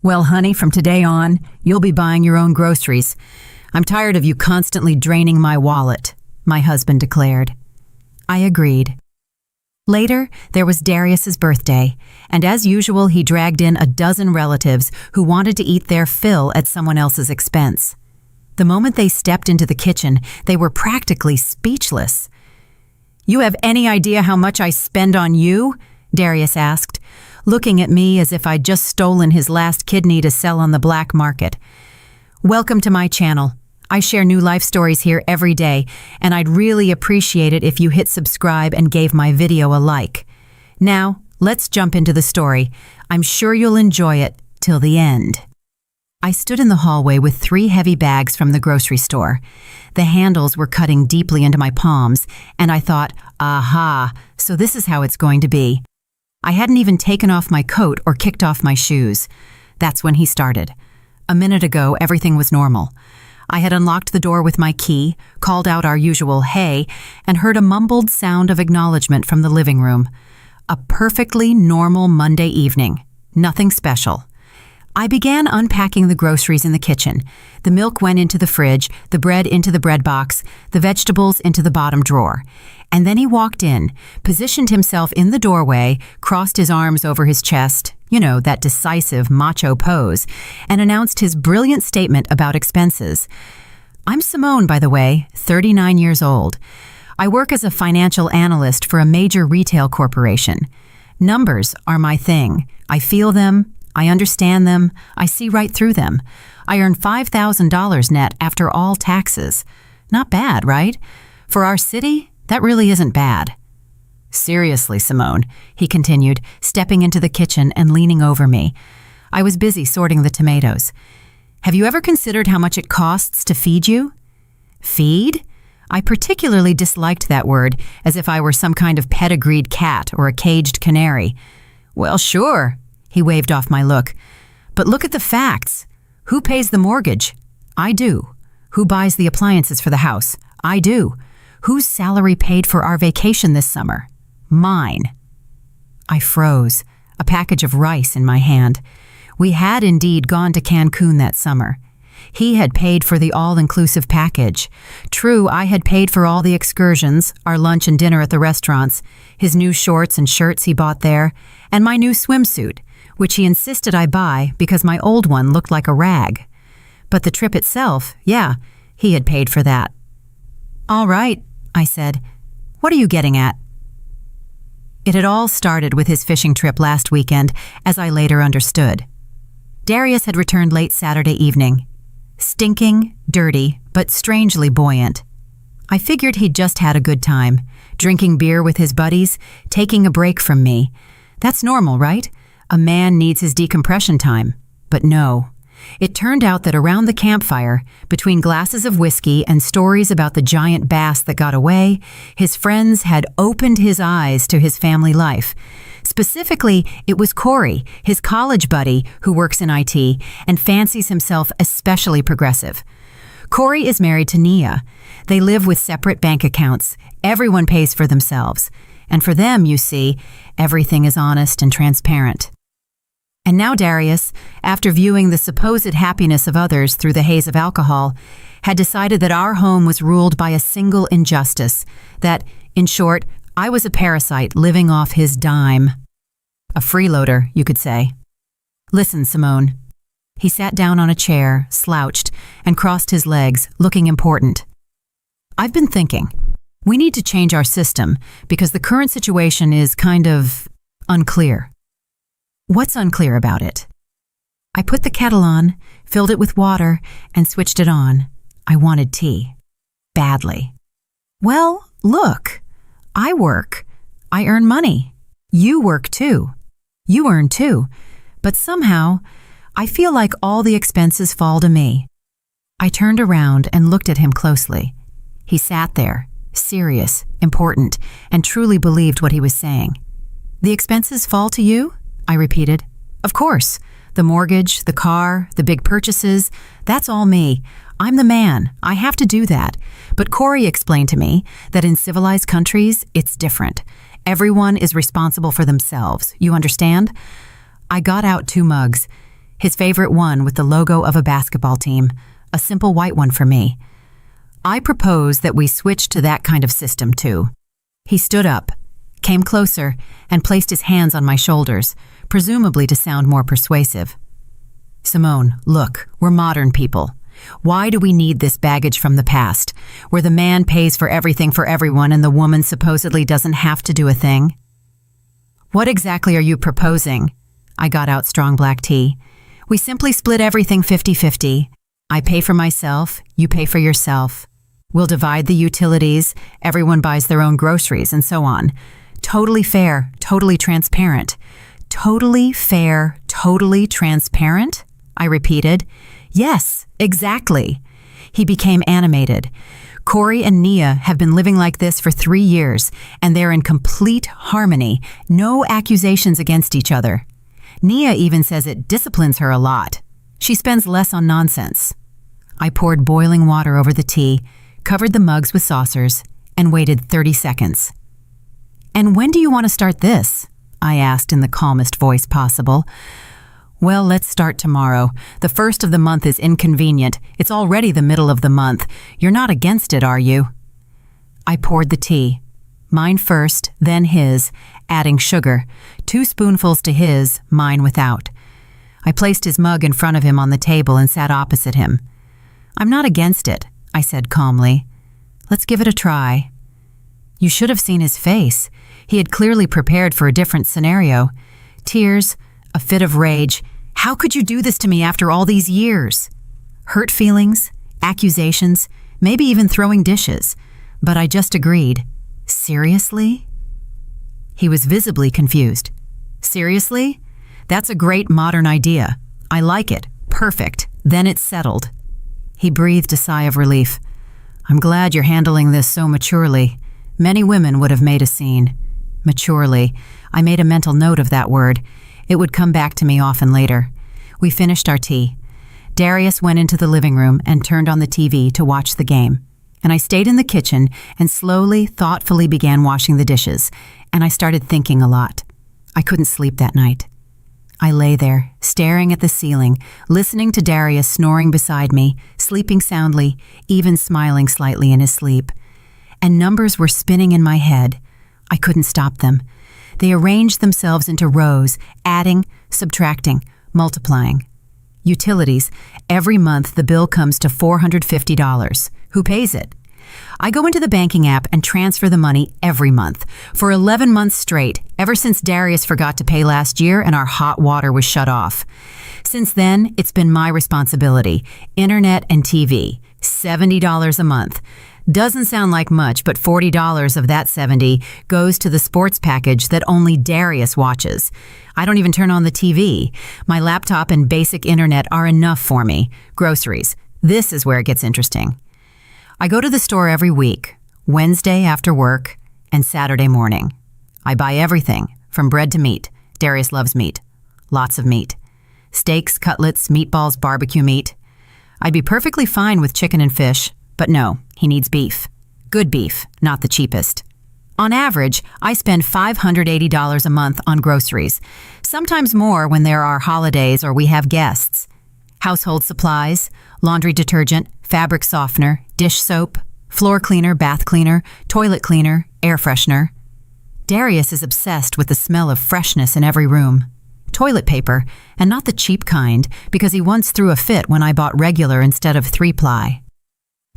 Well, honey, from today on, you'll be buying your own groceries. I'm tired of you constantly draining my wallet, my husband declared. I agreed. Later, there was Darius's birthday, and as usual, he dragged in a dozen relatives who wanted to eat their fill at someone else's expense. The moment they stepped into the kitchen, they were practically speechless. "You have any idea how much I spend on you?" Darius asked, looking at me as if I'd just stolen his last kidney to sell on the black market. "Welcome to my channel. I share new life stories here every day, and I'd really appreciate it if you hit subscribe and gave my video a like. Now, let's jump into the story. I'm sure you'll enjoy it till the end." I stood in the hallway with 3 heavy bags from the grocery store. The handles were cutting deeply into my palms, and I thought, aha, so this is how it's going to be. I hadn't even taken off my coat or kicked off my shoes. That's when he started. A minute ago, everything was normal. I had unlocked the door with my key, called out our usual hey, and heard a mumbled sound of acknowledgement from the living room. A perfectly normal Monday evening. Nothing special. I began unpacking the groceries in the kitchen. The milk went into the fridge, the bread into the bread box, the vegetables into the bottom drawer. And then he walked in, positioned himself in the doorway, crossed his arms over his chest, that decisive macho pose, and announced his brilliant statement about expenses. "I'm Simone, by the way, 39 years old. I work as a financial analyst for a major retail corporation. Numbers are my thing. I feel them. I understand them. I see right through them. I earn $5,000 net after all taxes. Not bad, right? For our city, that really isn't bad." "Seriously, Simone," he continued, stepping into the kitchen and leaning over me. I was busy sorting the tomatoes. "Have you ever considered how much it costs to feed you?" "Feed?" I particularly disliked that word, as if I were some kind of pedigreed cat or a caged canary. "Well, sure." He waved off my look. "But look at the facts. Who pays the mortgage? I do. Who buys the appliances for the house? I do. Whose salary paid for our vacation this summer? Mine." I froze, a package of rice in my hand. We had indeed gone to Cancun that summer. He had paid for the all-inclusive package. True, I had paid for all the excursions, our lunch and dinner at the restaurants, his new shorts and shirts he bought there, and my new swimsuit, which he insisted I buy because my old one looked like a rag. But the trip itself, yeah, he had paid for that. "All right," I said. "What are you getting at?" It had all started with his fishing trip last weekend, as I later understood. Darius had returned late Saturday evening. Stinking, dirty, but strangely buoyant. I figured he'd just had a good time, drinking beer with his buddies, taking a break from me. That's normal, right? A man needs his decompression time. But no. It turned out that around the campfire, between glasses of whiskey and stories about the giant bass that got away, his friends had opened his eyes to his family life. Specifically, it was Corey, his college buddy who works in IT and fancies himself especially progressive. Corey is married to Nia. They live with separate bank accounts. Everyone pays for themselves. And for them, you see, everything is honest and transparent. And now Darius, after viewing the supposed happiness of others through the haze of alcohol, had decided that our home was ruled by a single injustice, that, in short, I was a parasite living off his dime. A freeloader, you could say. "Listen, Simone." He sat down on a chair, slouched, and crossed his legs, looking important. "I've been thinking. We need to change our system because the current situation is kind of unclear." "What's unclear about it?" I put the kettle on, filled it with water, and switched it on. I wanted tea. Badly. "Well, look. I work. I earn money. You work too. You earn too. But somehow, I feel like all the expenses fall to me." I turned around and looked at him closely. He sat there, serious, important, and truly believed what he was saying. "The expenses fall to you?" I repeated. "Of course. The mortgage, the car, the big purchases, that's all me. I'm the man. I have to do that. But Corey explained to me that in civilized countries, it's different. Everyone is responsible for themselves. You understand?" I got out 2 mugs. his favorite one with the logo of a basketball team, a simple white one for me. I propose that we switch to that kind of system too. He stood up, came closer, and placed his hands on my shoulders, presumably to sound more persuasive. Simone, look, we're modern people. Why do we need this baggage from the past, where the man pays for everything for everyone and the woman supposedly doesn't have to do a thing? What exactly are you proposing? I got out strong black tea. We simply split everything 50-50. I pay for myself, you pay for yourself. We'll divide the utilities, everyone buys their own groceries, and so on. Totally fair, totally transparent. Totally fair, totally transparent? I repeated. Yes, exactly. He became animated. Corey and Nia have been living like this for 3 years, and they're in complete harmony, no accusations against each other. Nia even says it disciplines her a lot. She spends less on nonsense. I poured boiling water over the tea, covered the mugs with saucers, and waited 30 seconds. "And when do you want to start this?" I asked in the calmest voice possible. "Well, let's start tomorrow. The first of the month is inconvenient. It's already the middle of the month. You're not against it, are you?" I poured the tea. Mine first, then his, adding sugar. 2 spoonfuls to his, mine without. I placed his mug in front of him on the table and sat opposite him. "I'm not against it," I said calmly. "Let's give it a try." You should have seen his face. He had clearly prepared for a different scenario. Tears, a fit of rage. How could you do this to me after all these years? Hurt feelings, accusations, maybe even throwing dishes. But I just agreed. Seriously? He was visibly confused. Seriously? That's a great modern idea. I like it. Perfect. Then it's settled. He breathed a sigh of relief. "I'm glad you're handling this so maturely. Many women would have made a scene." Maturely. I made a mental note of that word. It would come back to me often later. We finished our tea. Darius went into the living room and turned on the TV to watch the game. And I stayed in the kitchen and slowly, thoughtfully began washing the dishes. And I started thinking a lot. I couldn't sleep that night. I lay there, staring at the ceiling, listening to Darius snoring beside me, sleeping soundly, even smiling slightly in his sleep. And numbers were spinning in my head. I couldn't stop them. They arranged themselves into rows, adding, subtracting, multiplying. Utilities. Every month the bill comes to $450. Who pays it? I go into the banking app and transfer the money every month, for 11 months straight, ever since Darius forgot to pay last year and our hot water was shut off. Since then, it's been my responsibility. Internet and TV. $70 a month. Doesn't sound like much, but $40 of that $70 goes to the sports package that only Darius watches. I don't even turn on the TV. My laptop and basic internet are enough for me. Groceries. This is where it gets interesting. I go to the store every week, Wednesday after work and Saturday morning. I buy everything, from bread to meat. Darius loves meat. Lots of meat. Steaks, cutlets, meatballs, barbecue meat. I'd be perfectly fine with chicken and fish, but no, he needs beef. Good beef, not the cheapest. On average, I spend $580 a month on groceries, sometimes more when there are holidays or we have guests. Household supplies, laundry detergent, fabric softener, dish soap, floor cleaner, bath cleaner, toilet cleaner, air freshener. Darius is obsessed with the smell of freshness in every room. Toilet paper, and not the cheap kind, because he once threw a fit when I bought regular instead of 3-ply.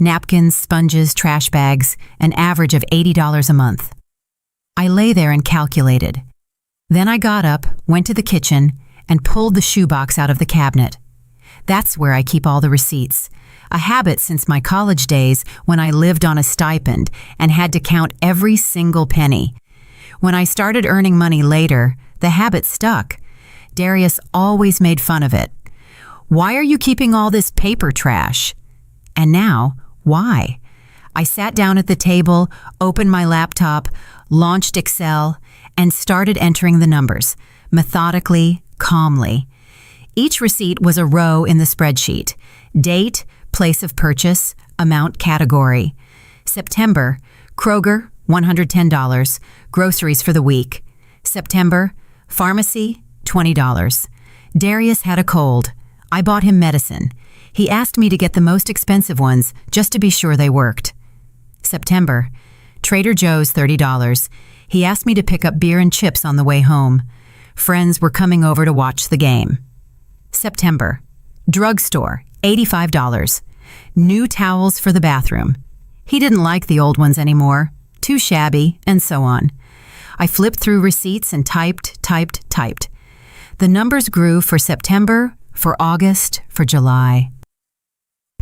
Napkins, sponges, trash bags, an average of $80 a month. I lay there and calculated. Then I got up, went to the kitchen, and pulled the shoebox out of the cabinet. That's where I keep all the receipts, a habit since my college days when I lived on a stipend and had to count every single penny. When I started earning money later, the habit stuck. Darius always made fun of it. "Why are you keeping all this paper trash?" And now, why? I sat down at the table, opened my laptop, launched Excel, and started entering the numbers, methodically, calmly. Each receipt was a row in the spreadsheet. Date, place of purchase, amount category. September, Kroger, $110, groceries for the week. September, pharmacy, $20. Darius had a cold. I bought him medicine. He asked me to get the most expensive ones, just to be sure they worked. September. Trader Joe's, $30. He asked me to pick up beer and chips on the way home. Friends were coming over to watch the game. September. Drugstore, $85. New towels for the bathroom. He didn't like the old ones anymore. Too shabby, and so on. I flipped through receipts and typed. The numbers grew for September, for August, for July.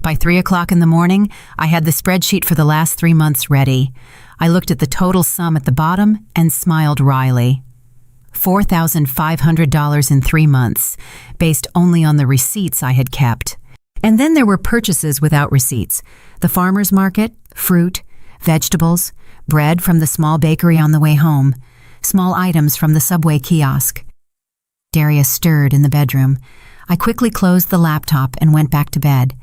By 3 o'clock in the morning, I had the spreadsheet for the last 3 months ready. I looked at the total sum at the bottom and smiled wryly. $4,500 in 3 months, based only on the receipts I had kept. And then there were purchases without receipts. The farmer's market, fruit, vegetables, bread from the small bakery on the way home, small items from the subway kiosk. Darius stirred in the bedroom. I quickly closed the laptop and went back to bed.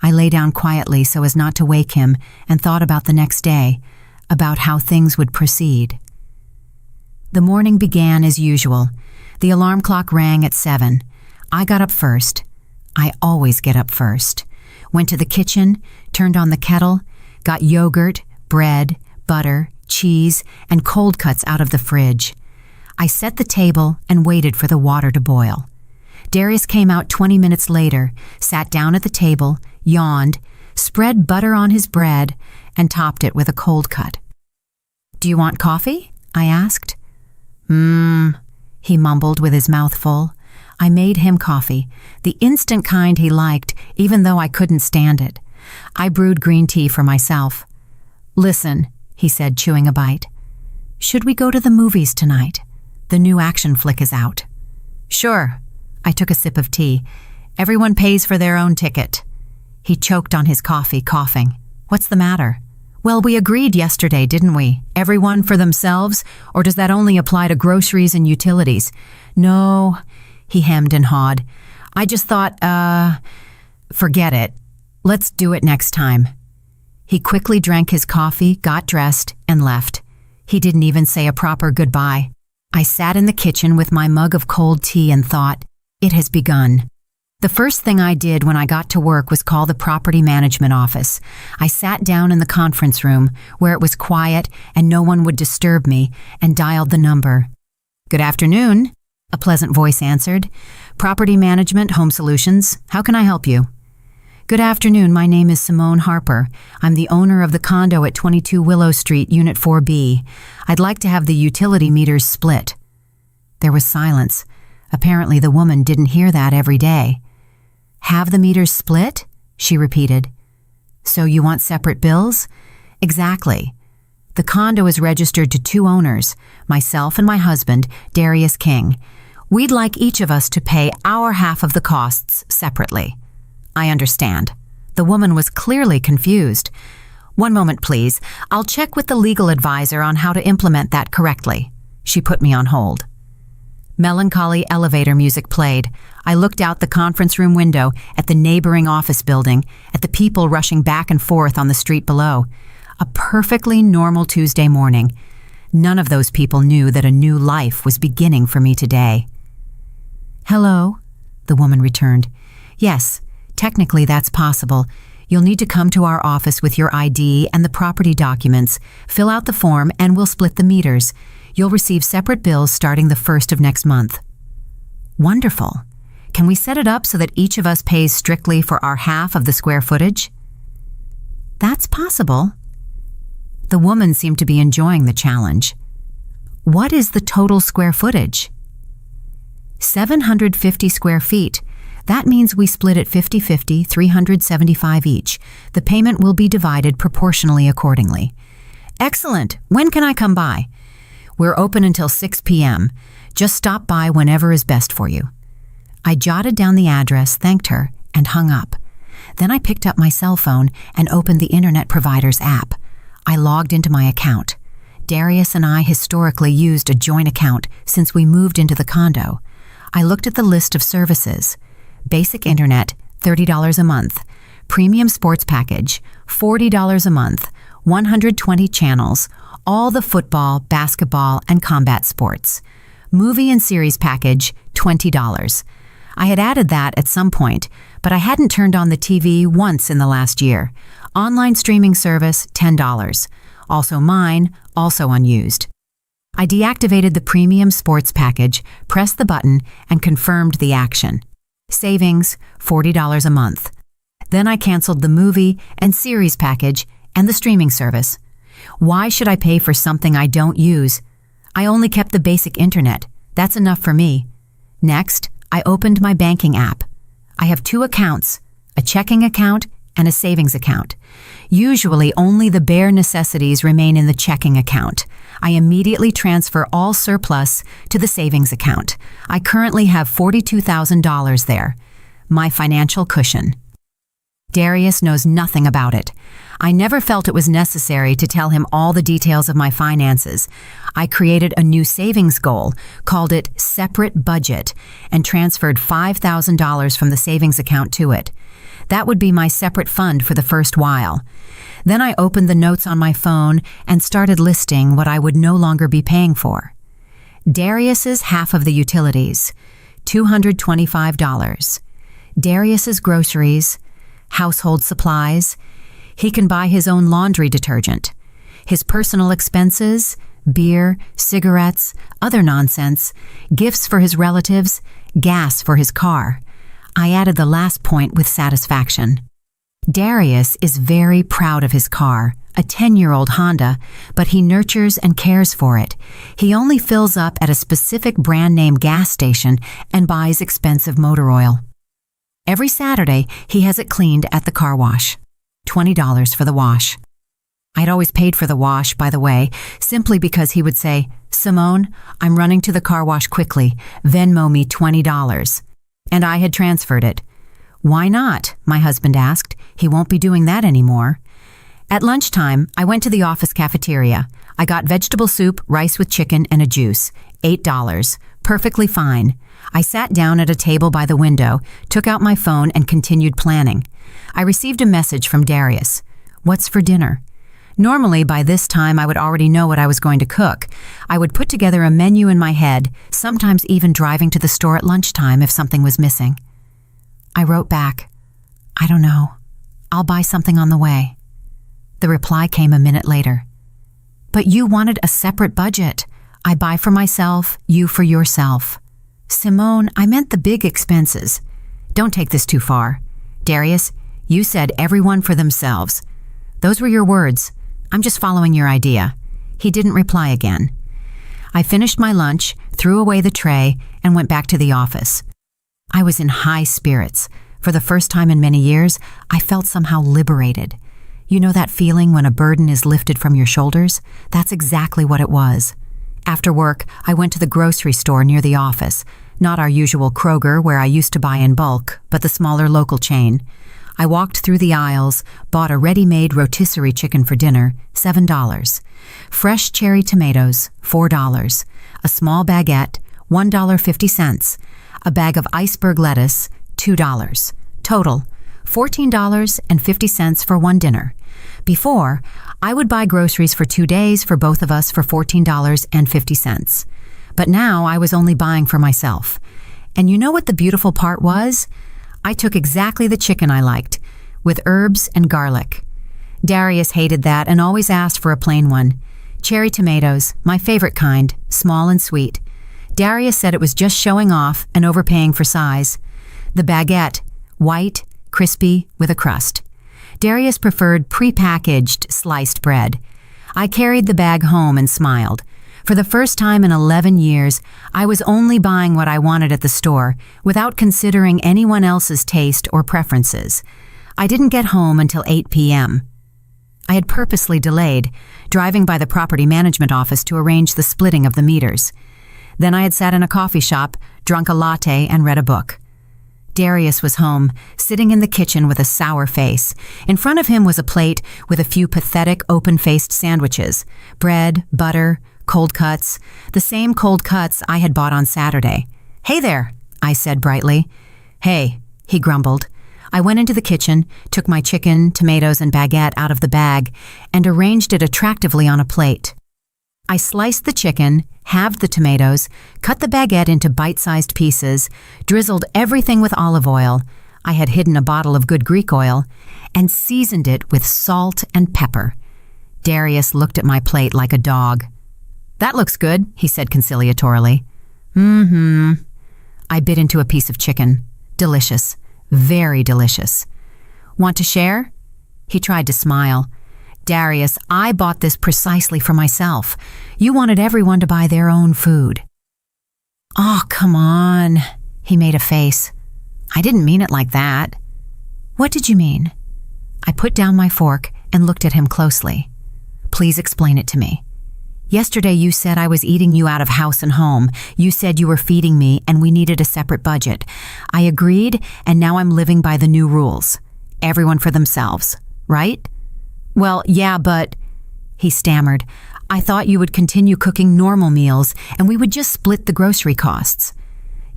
I lay down quietly so as not to wake him and thought about the next day, about how things would proceed. The morning began as usual. The alarm clock rang at 7. I got up first. I always get up first. Went to the kitchen, turned on the kettle, got yogurt, bread, butter, cheese, and cold cuts out of the fridge. I set the table and waited for the water to boil. Darius came out 20 minutes later, sat down at the table, yawned, spread butter on his bread, and topped it with a cold cut. "Do you want coffee?" I asked. He mumbled with his mouth full. I made him coffee, the instant kind he liked, even though I couldn't stand it. I brewed green tea for myself. "Listen," he said, chewing a bite. "Should we go to the movies tonight? The new action flick is out." "Sure." I took a sip of tea. "Everyone pays for their own ticket." He choked on his coffee, coughing. "What's the matter?" "Well, we agreed yesterday, didn't we? Everyone for themselves? Or does that only apply to groceries and utilities?" "No," he hemmed and hawed. "I just thought, forget it. Let's do it next time." He quickly drank his coffee, got dressed, and left. He didn't even say a proper goodbye. I sat in the kitchen with my mug of cold tea and thought, it has begun. The first thing I did when I got to work was call the property management office. I sat down in the conference room, where it was quiet and no one would disturb me, and dialed the number. "Good afternoon," a pleasant voice answered. "Property Management, Home Solutions. How can I help you?" "Good afternoon, my name is Simone Harper. I'm the owner of the condo at 22 Willow Street, Unit 4B. I'd like to have the utility meters split." There was silence. Apparently the woman didn't hear that every day. "Have the meters split?" she repeated. "So you want separate bills?" "Exactly. The condo is registered to 2 owners, myself and my husband, Darius King. We'd like each of us to pay our half of the costs separately." "I understand." The woman was clearly confused. "One moment, please. I'll check with the legal advisor on how to implement that correctly." She put me on hold. Melancholy elevator music played. I looked out the conference room window at the neighboring office building, at the people rushing back and forth on the street below. A perfectly normal Tuesday morning. None of those people knew that a new life was beginning for me today. "Hello," the woman returned. "Yes, technically that's possible. You'll need to come to our office with your ID and the property documents, fill out the form, and we'll split the meters. You'll receive separate bills starting the 1st of next month." "Wonderful. Can we set it up so that each of us pays strictly for our half of the square footage?" "That's possible." The woman seemed to be enjoying the challenge. "What is the total square footage?" 750 square feet. That means we split it 50-50, 375 each. The payment will be divided proportionally accordingly. "Excellent. When can I come by?" "We're open until 6 p.m. Just stop by whenever is best for you." I jotted down the address, thanked her, and hung up. Then I picked up my cell phone and opened the internet provider's app. I logged into my account. Darius and I historically used a joint account since we moved into the condo. I looked at the list of services. Basic internet, $30 a month. Premium sports package, $40 a month. 120 channels, all the football, basketball, and combat sports. Movie and series package, $20. I had added that at some point, but I hadn't turned on the TV once in the last year. Online streaming service, $10. Also mine, also unused. I deactivated the premium sports package, pressed the button, and confirmed the action. Savings, $40 a month. Then I canceled the movie and series package and the streaming service. Why should I pay for something I don't use? I only kept the basic internet. That's enough for me. Next, I opened my banking app. I have 2 accounts, a checking account and a savings account. Usually only the bare necessities remain in the checking account. I immediately transfer all surplus to the savings account. I currently have $42,000 there. My financial cushion. Darius knows nothing about it. I never felt it was necessary to tell him all the details of my finances. I created a new savings goal, called it Separate Budget, and transferred $5,000 from the savings account to it. That would be my separate fund for the first while. Then I opened the notes on my phone and started listing what I would no longer be paying for. Darius's half of the utilities, $225. Darius's groceries, household supplies. He can buy his own laundry detergent. His personal expenses, beer, cigarettes, other nonsense, gifts for his relatives, gas for his car. I added the last point with satisfaction. Darius is very proud of his car, a 10-year-old Honda, but he nurtures and cares for it. He only fills up at a specific brand name gas station and buys expensive motor oil. Every Saturday, he has it cleaned at the car wash. $20 for the wash. I'd always paid for the wash, by the way, simply because he would say, "Simone, I'm running to the car wash quickly. Venmo me $20. And I had transferred it. "Why not?" my husband asked. "He won't be doing that anymore." At lunchtime, I went to the office cafeteria. I got vegetable soup, rice with chicken, and a juice. $8. Perfectly fine. I sat down at a table by the window, took out my phone, and continued planning. I received a message from Darius. "What's for dinner?" Normally, by this time, I would already know what I was going to cook. I would put together a menu in my head, sometimes even driving to the store at lunchtime if something was missing. I wrote back, "I don't know. I'll buy something on the way." The reply came a minute later. "But you wanted a separate budget. I buy for myself, you for yourself." "Simone, I meant the big expenses. Don't take this too far. Darius, you said everyone for themselves. Those were your words. I'm just following your idea." He didn't reply again. I finished my lunch, threw away the tray, and went back to the office. I was in high spirits. For the first time in many years, I felt somehow liberated. You know that feeling when a burden is lifted from your shoulders? That's exactly what it was. After work, I went to the grocery store near the office, not our usual Kroger where I used to buy in bulk, but the smaller local chain. I walked through the aisles, bought a ready-made rotisserie chicken for dinner, $7. Fresh cherry tomatoes, $4. A small baguette, $1.50. A bag of iceberg lettuce, $2. Total, $14.50 for one dinner. Before, I would buy groceries for 2 days for both of us for $14.50. But now I was only buying for myself. And you know what the beautiful part was? I took exactly the chicken I liked, with herbs and garlic. Darius hated that and always asked for a plain one. Cherry tomatoes, my favorite kind, small and sweet. Darius said it was just showing off and overpaying for size. The baguette, white, crispy, with a crust. Darius preferred pre-packaged sliced bread. I carried the bag home and smiled. For the first time in 11 years, I was only buying what I wanted at the store, without considering anyone else's taste or preferences. I didn't get home until 8 p.m. I had purposely delayed, driving by the property management office to arrange the splitting of the meters. Then I had sat in a coffee shop, drunk a latte, and read a book. Darius was home, sitting in the kitchen with a sour face. In front of him was a plate with a few pathetic, open-faced sandwiches, bread, butter, cold cuts, the same cold cuts I had bought on Saturday. "Hey there," I said brightly. "Hey," he grumbled. I went into the kitchen, took my chicken, tomatoes, and baguette out of the bag, and arranged it attractively on a plate. I sliced the chicken, halved the tomatoes, cut the baguette into bite-sized pieces, drizzled everything with olive oil. I had hidden a bottle of good Greek oil, and seasoned it with salt and pepper. Darius looked at my plate like a dog. "That looks good," he said conciliatorily. I bit into a piece of chicken. Delicious. Very delicious. "Want to share?" He tried to smile. "Darius, I bought this precisely for myself. You wanted everyone to buy their own food." "Oh, come on." He made a face. "I didn't mean it like that." "What did you mean?" I put down my fork and looked at him closely. "Please explain it to me." "Yesterday you said I was eating you out of house and home. You said you were feeding me and we needed a separate budget. I agreed, and now I'm living by the new rules. Everyone for themselves, right?" "Well, yeah, but..." He stammered. "I thought you would continue cooking normal meals and we would just split the grocery costs."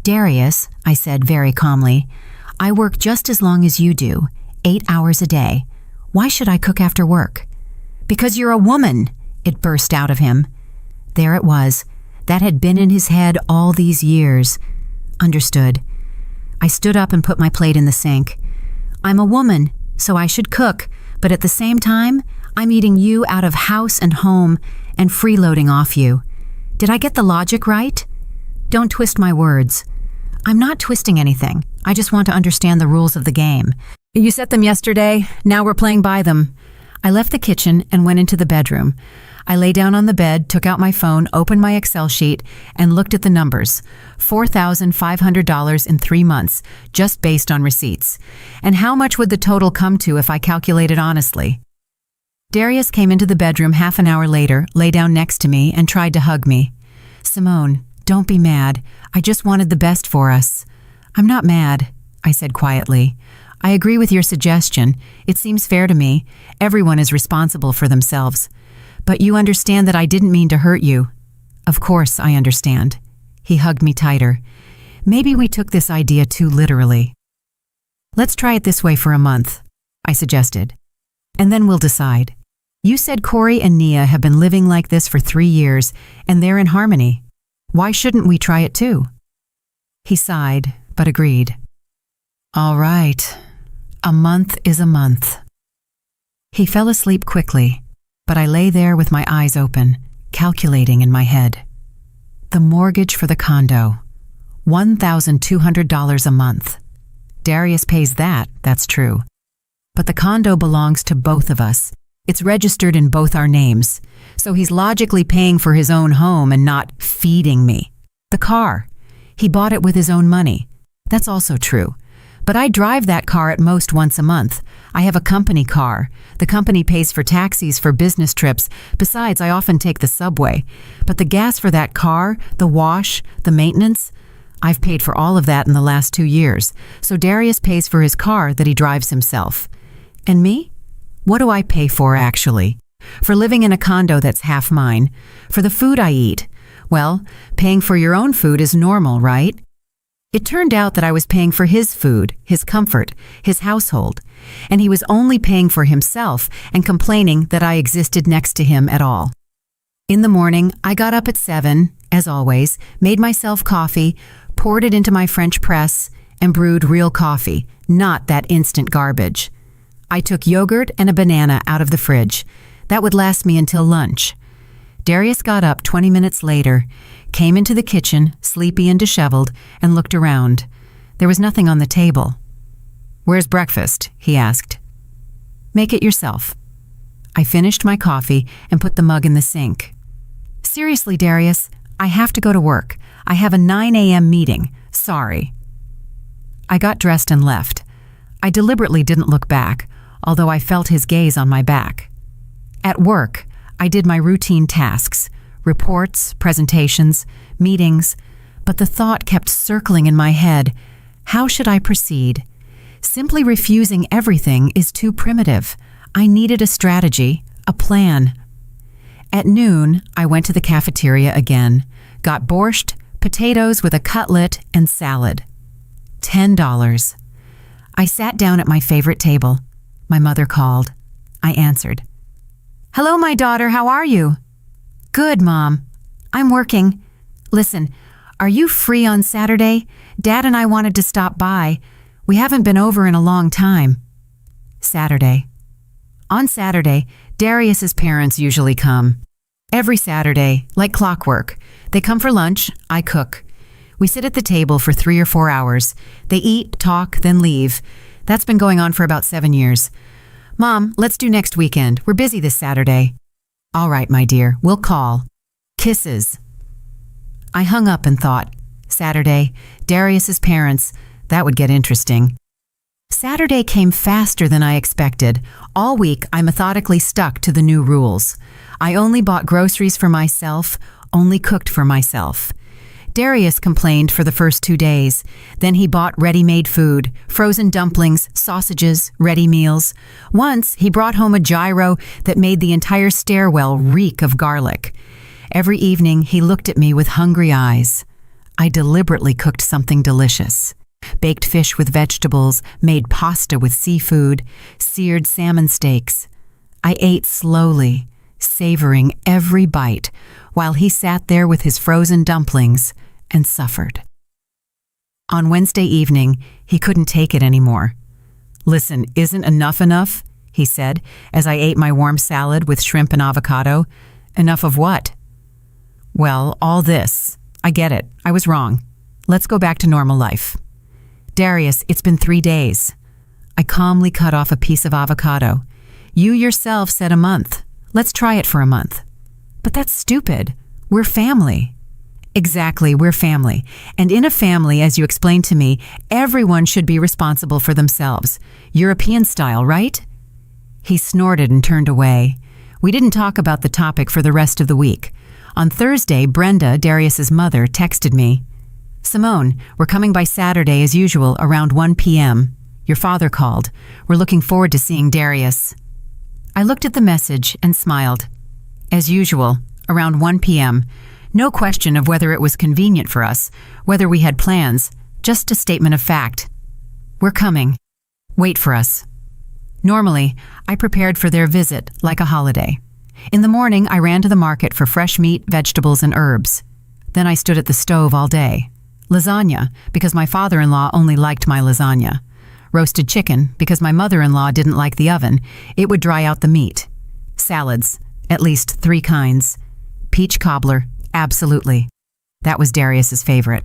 "Darius," I said very calmly, "I work just as long as you do, 8 hours a day. Why should I cook after work?" "Because you're a woman," it burst out of him. There it was. That had been in his head all these years. Understood. I stood up and put my plate in the sink. "I'm a woman, so I should cook, but at the same time, I'm eating you out of house and home and freeloading off you. Did I get the logic right? Don't twist my words." "I'm not twisting anything. I just want to understand the rules of the game. You set them yesterday, now we're playing by them." I left the kitchen and went into the bedroom. I lay down on the bed, took out my phone, opened my Excel sheet, and looked at the numbers. $4,500 in 3 months, just based on receipts. And how much would the total come to if I calculated honestly? Darius came into the bedroom half an hour later, lay down next to me, and tried to hug me. "Simone, don't be mad. I just wanted the best for us." "I'm not mad," I said quietly. "I agree with your suggestion. It seems fair to me. Everyone is responsible for themselves. But you understand that I didn't mean to hurt you." "Of course I understand." He hugged me tighter. "Maybe we took this idea too literally." "Let's try it this way for a month," I suggested. "And then we'll decide. You said Corey and Nia have been living like this for 3 years, and they're in harmony. Why shouldn't we try it too?" He sighed, but agreed. "All right. A month is a month." He fell asleep quickly, but I lay there with my eyes open, calculating in my head. The mortgage for the condo, $1,200 a month. Darius pays that, that's true. But the condo belongs to both of us. It's registered in both our names, so he's logically paying for his own home and not feeding me. The car, he bought it with his own money. That's also true. But I drive that car at most once a month. I have a company car. The company pays for taxis for business trips. Besides, I often take the subway. But the gas for that car, the wash, the maintenance, I've paid for all of that in the last 2 years. So Darius pays for his car that he drives himself. And me? What do I pay for, actually? For living in a condo that's half mine. For the food I eat. Well, paying for your own food is normal, right? It turned out that I was paying for his food, his comfort, his household, and he was only paying for himself and complaining that I existed next to him at all. In the morning, I got up at 7, as always, made myself coffee, poured it into my French press, and brewed real coffee, not that instant garbage. I took yogurt and a banana out of the fridge. That would last me until lunch. Darius got up 20 minutes later, came into the kitchen, sleepy and disheveled, and looked around. There was nothing on the table. "Where's breakfast?" he asked. "Make it yourself." I finished my coffee and put the mug in the sink. "Seriously, Darius, I have to go to work. I have a 9 a.m. meeting. Sorry." I got dressed and left. I deliberately didn't look back, although I felt his gaze on my back. At work, I did my routine tasks, reports, presentations, meetings, but the thought kept circling in my head. How should I proceed? Simply refusing everything is too primitive. I needed a strategy, a plan. At noon, I went to the cafeteria again, got borscht, potatoes with a cutlet, and salad. $10. I sat down at my favorite table. My mother called. I answered. "Hello, my daughter, how are you?" Good, Mom. I'm working. Listen, are you free on Saturday? Dad and I wanted to stop by. We haven't been over in a long time. Saturday. On Saturday, Darius's parents usually come. Every Saturday, like clockwork. They come for lunch, I cook. We sit at the table for 3 or 4 hours. They eat, talk, then leave. That's been going on for about 7 years. Mom, let's do next weekend. We're busy this Saturday. All right, my dear, we'll call. Kisses. I hung up and thought, Saturday, Darius's parents, that would get interesting. Saturday came faster than I expected. All week, I methodically stuck to the new rules. I only bought groceries for myself, only cooked for myself. Darius complained for the first 2 days. Then he bought ready-made food, frozen dumplings, sausages, ready meals. Once, he brought home a gyro that made the entire stairwell reek of garlic. Every evening, he looked at me with hungry eyes. I deliberately cooked something delicious. Baked fish with vegetables, made pasta with seafood, seared salmon steaks. I ate slowly, savoring every bite, while he sat there with his frozen dumplings and suffered. On Wednesday evening, he couldn't take it anymore. Listen, isn't enough? He said, as I ate my warm salad with shrimp and avocado. Enough of what? Well, all this. I get it. I was wrong. Let's go back to normal life. Darius, it's been 3 days. I calmly cut off a piece of avocado. You yourself said a month. Let's try it for a month. But that's stupid. We're family. Exactly, we're family. And in a family, as you explained to me, everyone should be responsible for themselves. European style, right? He snorted and turned away. We didn't talk about the topic for the rest of the week. On Thursday, Brenda, Darius's mother, texted me, Simone, we're coming by Saturday as usual around 1 p.m. Your father called. We're looking forward to seeing Darius. I looked at the message and smiled. As usual, around 1 p.m. No question of whether it was convenient for us, whether we had plans, just a statement of fact. We're coming. Wait for us. Normally, I prepared for their visit like a holiday. In the morning, I ran to the market for fresh meat, vegetables, and herbs. Then I stood at the stove all day. Lasagna, because my father-in-law only liked my lasagna. Roasted chicken, because my mother-in-law didn't like the oven. It would dry out the meat. Salads, at least 3 kinds. Peach cobbler, absolutely. That was Darius's favorite.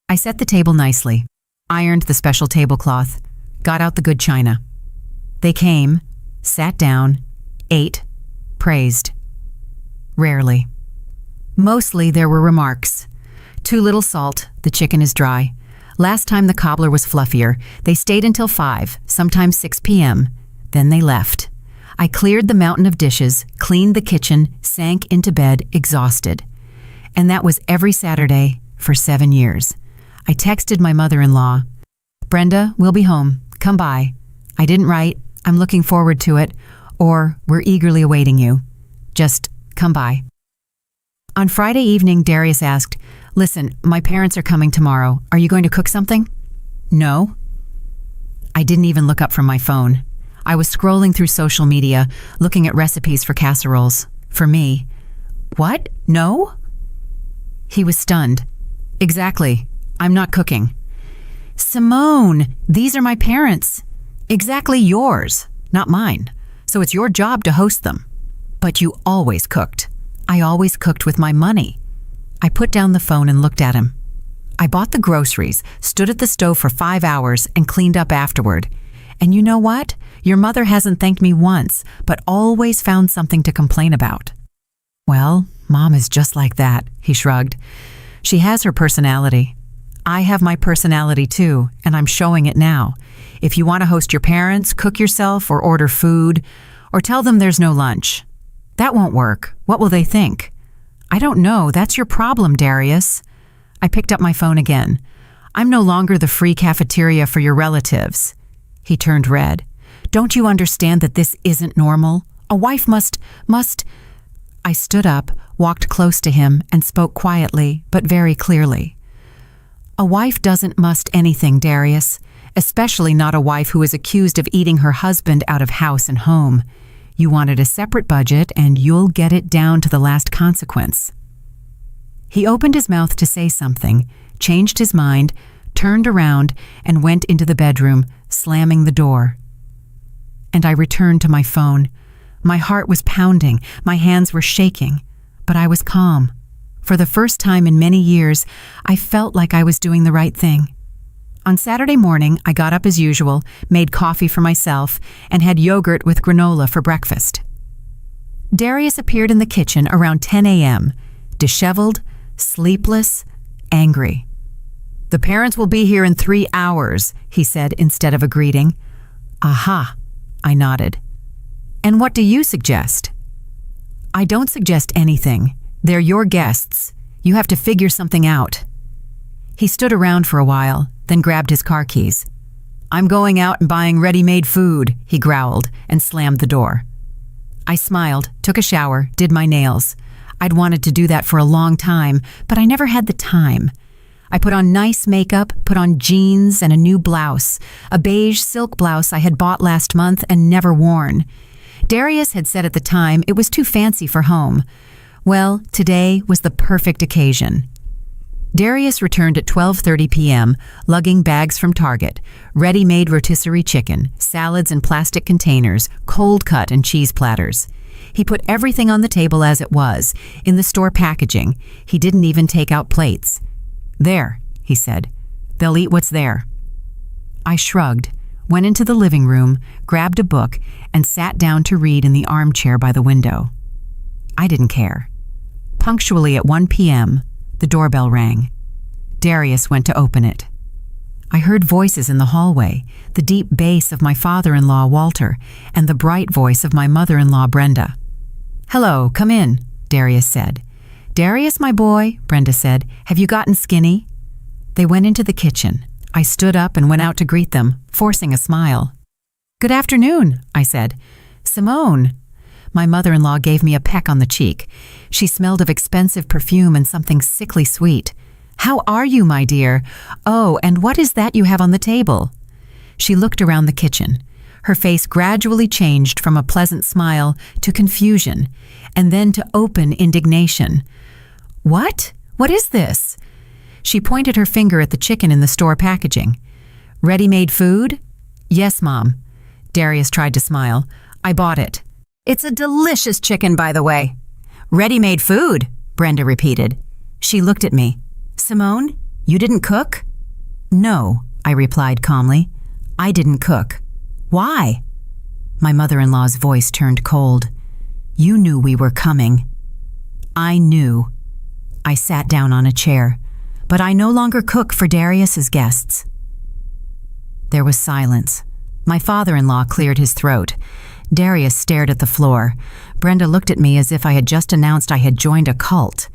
I set the table nicely, ironed the special tablecloth, got out the good china. They came, sat down, ate, praised. Rarely. Mostly there were remarks. Too little salt, the chicken is dry. Last time the cobbler was fluffier. They stayed until 5, sometimes 6 p.m. Then they left. I cleared the mountain of dishes, cleaned the kitchen, sank into bed, exhausted. And that was every Saturday for 7 years. I texted my mother-in-law, Brenda, we'll be home. Come by. I didn't write, I'm looking forward to it, or we're eagerly awaiting you. Just come by. On Friday evening, Darius asked, Listen, my parents are coming tomorrow. Are you going to cook something? No. I didn't even look up from my phone. I was scrolling through social media, looking at recipes for casseroles. For me. What? No? He was stunned. Exactly. I'm not cooking. Simone, these are my parents. Exactly yours, not mine. So it's your job to host them. But you always cooked. I always cooked with my money. I put down the phone and looked at him. I bought the groceries, stood at the stove for 5 hours, and cleaned up afterward. And you know what? Your mother hasn't thanked me once, but always found something to complain about. Well, Mom is just like that, he shrugged. She has her personality. I have my personality too, and I'm showing it now. If you want to host your parents, cook yourself or order food, or tell them there's no lunch. That won't work. What will they think? I don't know. That's your problem, Darius. I picked up my phone again. I'm no longer the free cafeteria for your relatives. He turned red. Don't you understand that this isn't normal? A wife must... I stood up, walked close to him, and spoke quietly, but very clearly. A wife doesn't must anything, Darius, especially not a wife who is accused of eating her husband out of house and home. You wanted a separate budget, and you'll get it down to the last consequence." He opened his mouth to say something, changed his mind, turned around, and went into the bedroom, slamming the door. And I returned to my phone. My heart was pounding, my hands were shaking, but I was calm. For the first time in many years, I felt like I was doing the right thing. On Saturday morning, I got up as usual, made coffee for myself, and had yogurt with granola for breakfast. Darius appeared in the kitchen around 10 a.m., disheveled, sleepless, angry. "The parents will be here in 3 hours," he said instead of a greeting. "Aha," I nodded. "And what do you suggest?" "I don't suggest anything. They're your guests. You have to figure something out." He stood around for a while, then grabbed his car keys. "I'm going out and buying ready-made food," he growled and slammed the door. I smiled, took a shower, did my nails. I'd wanted to do that for a long time, but I never had the time. I put on nice makeup, put on jeans and a new blouse, a beige silk blouse I had bought last month and never worn. Darius had said at the time it was too fancy for home. Well, today was the perfect occasion. Darius returned at 12:30 p.m., lugging bags from Target, ready-made rotisserie chicken, salads in plastic containers, cold cut and cheese platters. He put everything on the table as it was, in the store packaging. He didn't even take out plates. "There," he said. "They'll eat what's there." I shrugged, went into the living room, grabbed a book, and sat down to read in the armchair by the window. I didn't care. Punctually at 1 p.m., the doorbell rang. Darius went to open it. I heard voices in the hallway, the deep bass of my father-in-law, Walter, and the bright voice of my mother-in-law, Brenda. "Hello, come in," Darius said. "Darius, my boy," Brenda said, "have you gotten skinny?" They went into the kitchen. I stood up and went out to greet them, forcing a smile. "Good afternoon," I said. "Simone." My mother-in-law gave me a peck on the cheek. She smelled of expensive perfume and something sickly sweet. "How are you, my dear? Oh, and what is that you have on the table?" She looked around the kitchen. Her face gradually changed from a pleasant smile to confusion, and then to open indignation. "What? What is this?" She pointed her finger at the chicken in the store packaging. "Ready-made food?" "Yes, Mom." Darius tried to smile. "I bought it." "It's a delicious chicken, by the way." "Ready-made food," Brenda repeated. She looked at me. "Simone, you didn't cook?" "No," I replied calmly. "I didn't cook." "Why?" My mother-in-law's voice turned cold. "You knew we were coming." "I knew." I sat down on a chair. "But I no longer cook for Darius's guests." There was silence. My father-in-law cleared his throat. Darius stared at the floor. Brenda looked at me as if I had just announced I had joined a cult.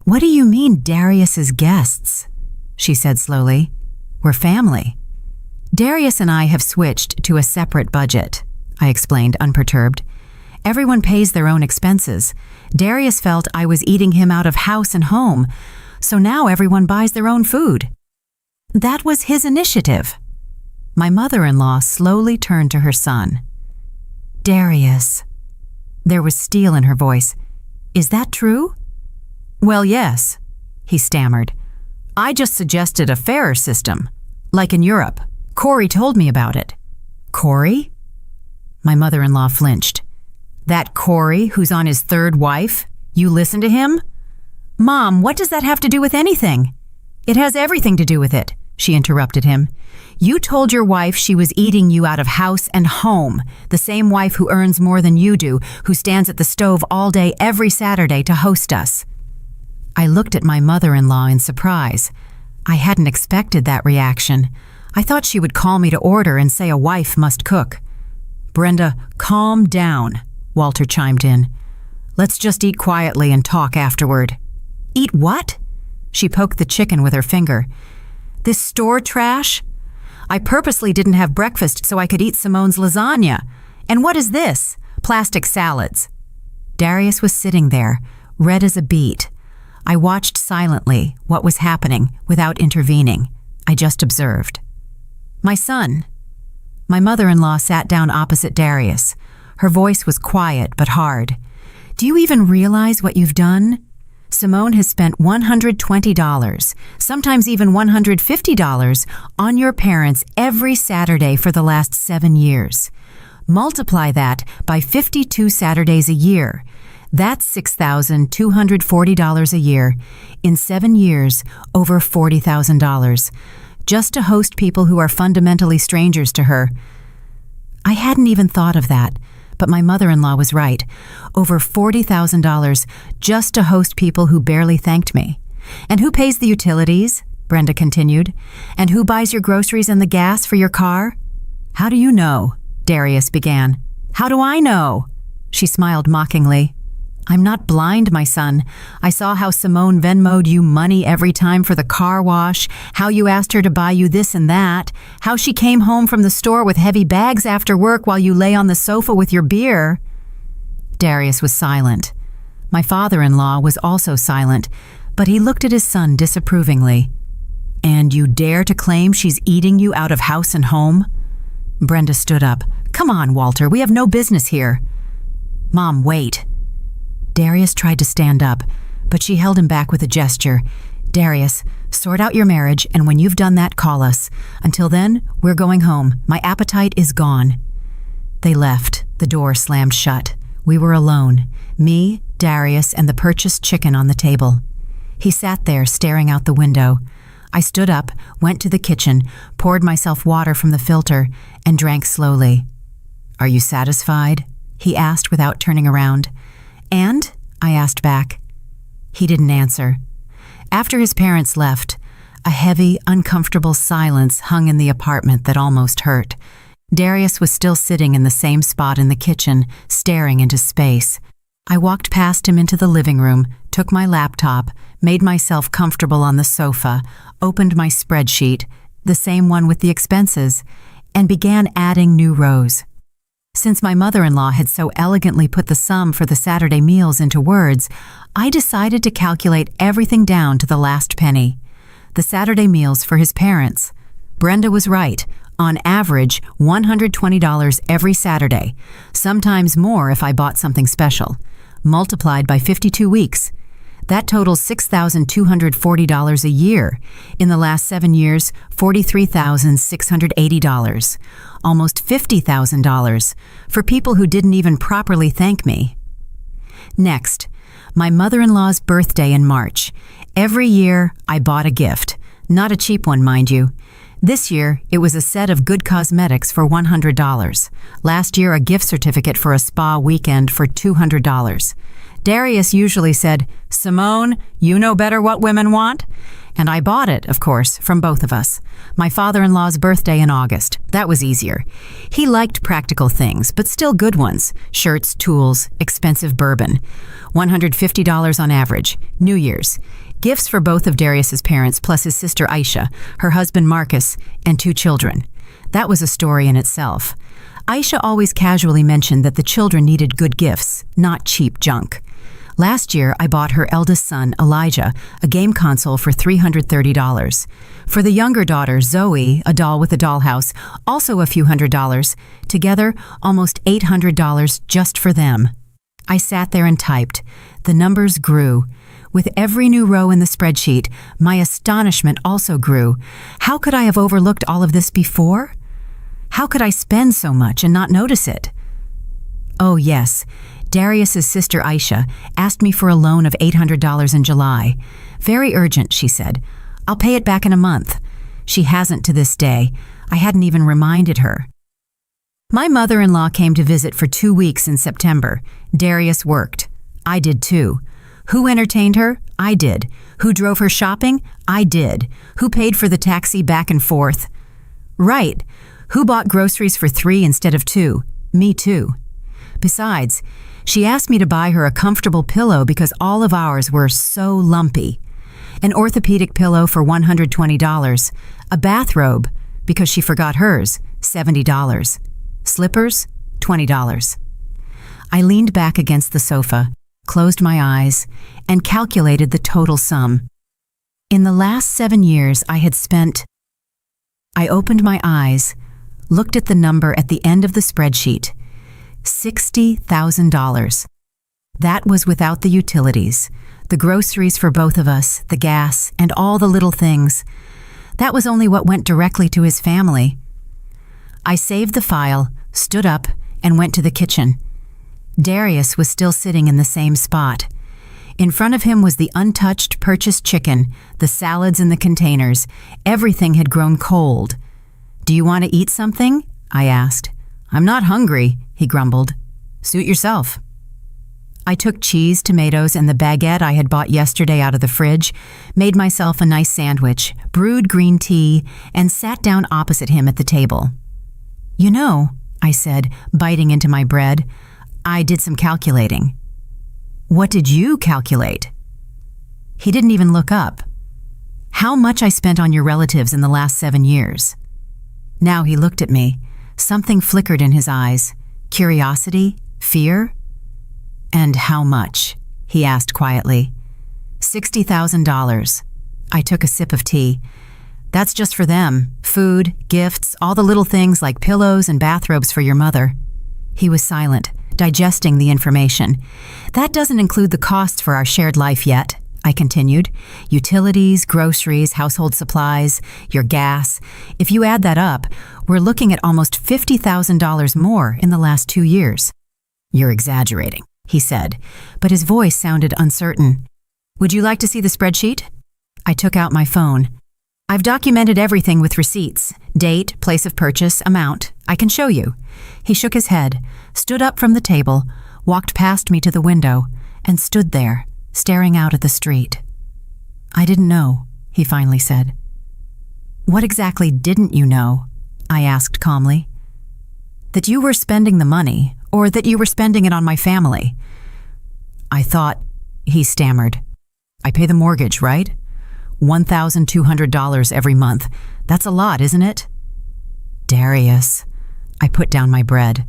"What do you mean, Darius's guests?" she said slowly. "We're family." "Darius and I have switched to a separate budget," I explained, unperturbed. "Everyone pays their own expenses. Darius felt I was eating him out of house and home, so now everyone buys their own food." "That was his initiative." My mother-in-law slowly turned to her son. "Darius." There was steel in her voice. "Is that true?" "Well, yes," he stammered. "I just suggested a fairer system, like in Europe. Corey told me about it." "Corey?" My mother-in-law flinched. "That Corey who's on his third wife? You listen to him?" "Mom, what does that have to do with anything?" "It has everything to do with it," she interrupted him. "You told your wife she was eating you out of house and home, the same wife who earns more than you do, who stands at the stove all day every Saturday to host us." I looked at my mother-in-law in surprise. I hadn't expected that reaction. I thought she would call me to order and say a wife must cook. "Brenda, calm down," Walter chimed in. "Let's just eat quietly and talk afterward." "Eat what?" She poked the chicken with her finger. "This store trash? I purposely didn't have breakfast so I could eat Simone's lasagna. And what is this? Plastic salads." Darius was sitting there, red as a beet. I watched silently what was happening without intervening. I just observed. "My son." My mother-in-law sat down opposite Darius. Her voice was quiet but hard. "Do you even realize what you've done? Simone has spent $120, sometimes even $150, on your parents every Saturday for the last 7 years. Multiply that by 52 Saturdays a year. That's $6,240 a year. In 7 years, over $40,000. Just to host people who are fundamentally strangers to her." I hadn't even thought of that, but my mother-in-law was right. Over $40,000 just to host people who barely thanked me. "And who pays the utilities?" Brenda continued. "And who buys your groceries and the gas for your car?" "How do you know?" Darius began. "How do I know?" She smiled mockingly. "I'm not blind, my son. I saw how Simone Venmo'd you money every time for the car wash, how you asked her to buy you this and that, how she came home from the store with heavy bags after work while you lay on the sofa with your beer." Darius was silent. My father-in-law was also silent, but he looked at his son disapprovingly. "And you dare to claim she's eating you out of house and home?" Brenda stood up. "Come on, Walter, we have no business here." "Mom, wait." Darius tried to stand up, but she held him back with a gesture. "Darius, sort out your marriage, and when you've done that, call us. Until then, we're going home. My appetite is gone." They left. The door slammed shut. We were alone, me, Darius, and the purchased chicken on the table. He sat there staring out the window. I stood up, went to the kitchen, poured myself water from the filter, and drank slowly. "Are you satisfied?" he asked without turning around. "And?" I asked back. He didn't answer. After his parents left, a heavy, uncomfortable silence hung in the apartment that almost hurt. Darius was still sitting in the same spot in the kitchen, staring into space. I walked past him into the living room, took my laptop, made myself comfortable on the sofa, opened my spreadsheet, the same one with the expenses, and began adding new rows. Since my mother-in-law had so elegantly put the sum for the Saturday meals into words, I decided to calculate everything down to the last penny. The Saturday meals for his parents. Brenda was right. On average, $120 every Saturday, sometimes more if I bought something special. Multiplied by 52 weeks. That totals $6,240 a year. In the last 7 years, $43,680. Almost $50,000 for people who didn't even properly thank me. Next, my mother-in-law's birthday in March. Every year, I bought a gift. Not a cheap one, mind you. This year, it was a set of good cosmetics for $100. Last year, a gift certificate for a spa weekend for $200. Darius usually said, "Simone, you know better what women want?" And I bought it, of course, from both of us. My father-in-law's birthday in August. That was easier. He liked practical things, but still good ones. Shirts, tools, expensive bourbon. $150 on average. New Year's. Gifts for both of Darius's parents, plus his sister Aisha, her husband Marcus, and 2 children. That was a story in itself. Aisha always casually mentioned that the children needed good gifts, not cheap junk. Last year, I bought her eldest son, Elijah, a game console for $330. For the younger daughter, Zoe, a doll with a dollhouse, also a few $100s. Together, almost $800 just for them. I sat there and typed. The numbers grew. With every new row in the spreadsheet, my astonishment also grew. How could I have overlooked all of this before? How could I spend so much and not notice it? Oh, yes. Darius's sister Aisha asked me for a loan of $800 in July. Very urgent, she said. I'll pay it back in a month. She hasn't to this day. I hadn't even reminded her. My mother-in-law came to visit for 2 weeks in September. Darius worked. I did too. Who entertained her? I did. Who drove her shopping? I did. Who paid for the taxi back and forth? Right. Who bought groceries for 3 instead of 2? Me too. Besides, she asked me to buy her a comfortable pillow because all of ours were so lumpy. An orthopedic pillow for $120. A bathrobe, because she forgot hers, $70. Slippers, $20. I leaned back against the sofa, closed my eyes, and calculated the total sum. In the last 7 years, I had spent... I opened my eyes, looked at the number at the end of the spreadsheet. $60,000. That was without the utilities, the groceries for both of us, the gas, and all the little things. That was only what went directly to his family. I saved the file, stood up, and went to the kitchen. Darius was still sitting in the same spot. In front of him was the untouched purchased chicken, the salads in the containers. Everything had grown cold. "Do you want to eat something?" I asked. "I'm not hungry," he grumbled. "Suit yourself." I took cheese, tomatoes, and the baguette I had bought yesterday out of the fridge, made myself a nice sandwich, brewed green tea, and sat down opposite him at the table. "You know," I said, biting into my bread, "I did some calculating." "What did you calculate?" He didn't even look up. "How much I spent on your relatives in the last 7 years." Now he looked at me. Something flickered in his eyes. Curiosity? Fear? "And how much?" he asked quietly. $60,000. I took a sip of tea. "That's just for them. Food, gifts, all the little things like pillows and bathrobes for your mother." He was silent, digesting the information. "That doesn't include the costs for our shared life yet," I continued. "Utilities, groceries, household supplies, your gas. If you add that up, we're looking at almost $50,000 more in the last 2 years. "You're exaggerating," he said, but his voice sounded uncertain. "Would you like to see the spreadsheet?" I took out my phone. "I've documented everything with receipts, date, place of purchase, amount. I can show you." He shook his head, stood up from the table, walked past me to the window, and stood there, staring out at the street. "I didn't know," he finally said. "What exactly didn't you know?" I asked calmly. "That you were spending the money, or that you were spending it on my family." "I thought," he stammered. "I pay the mortgage, right? $1,200 every month. That's a lot, isn't it?" "Darius." I put down my bread.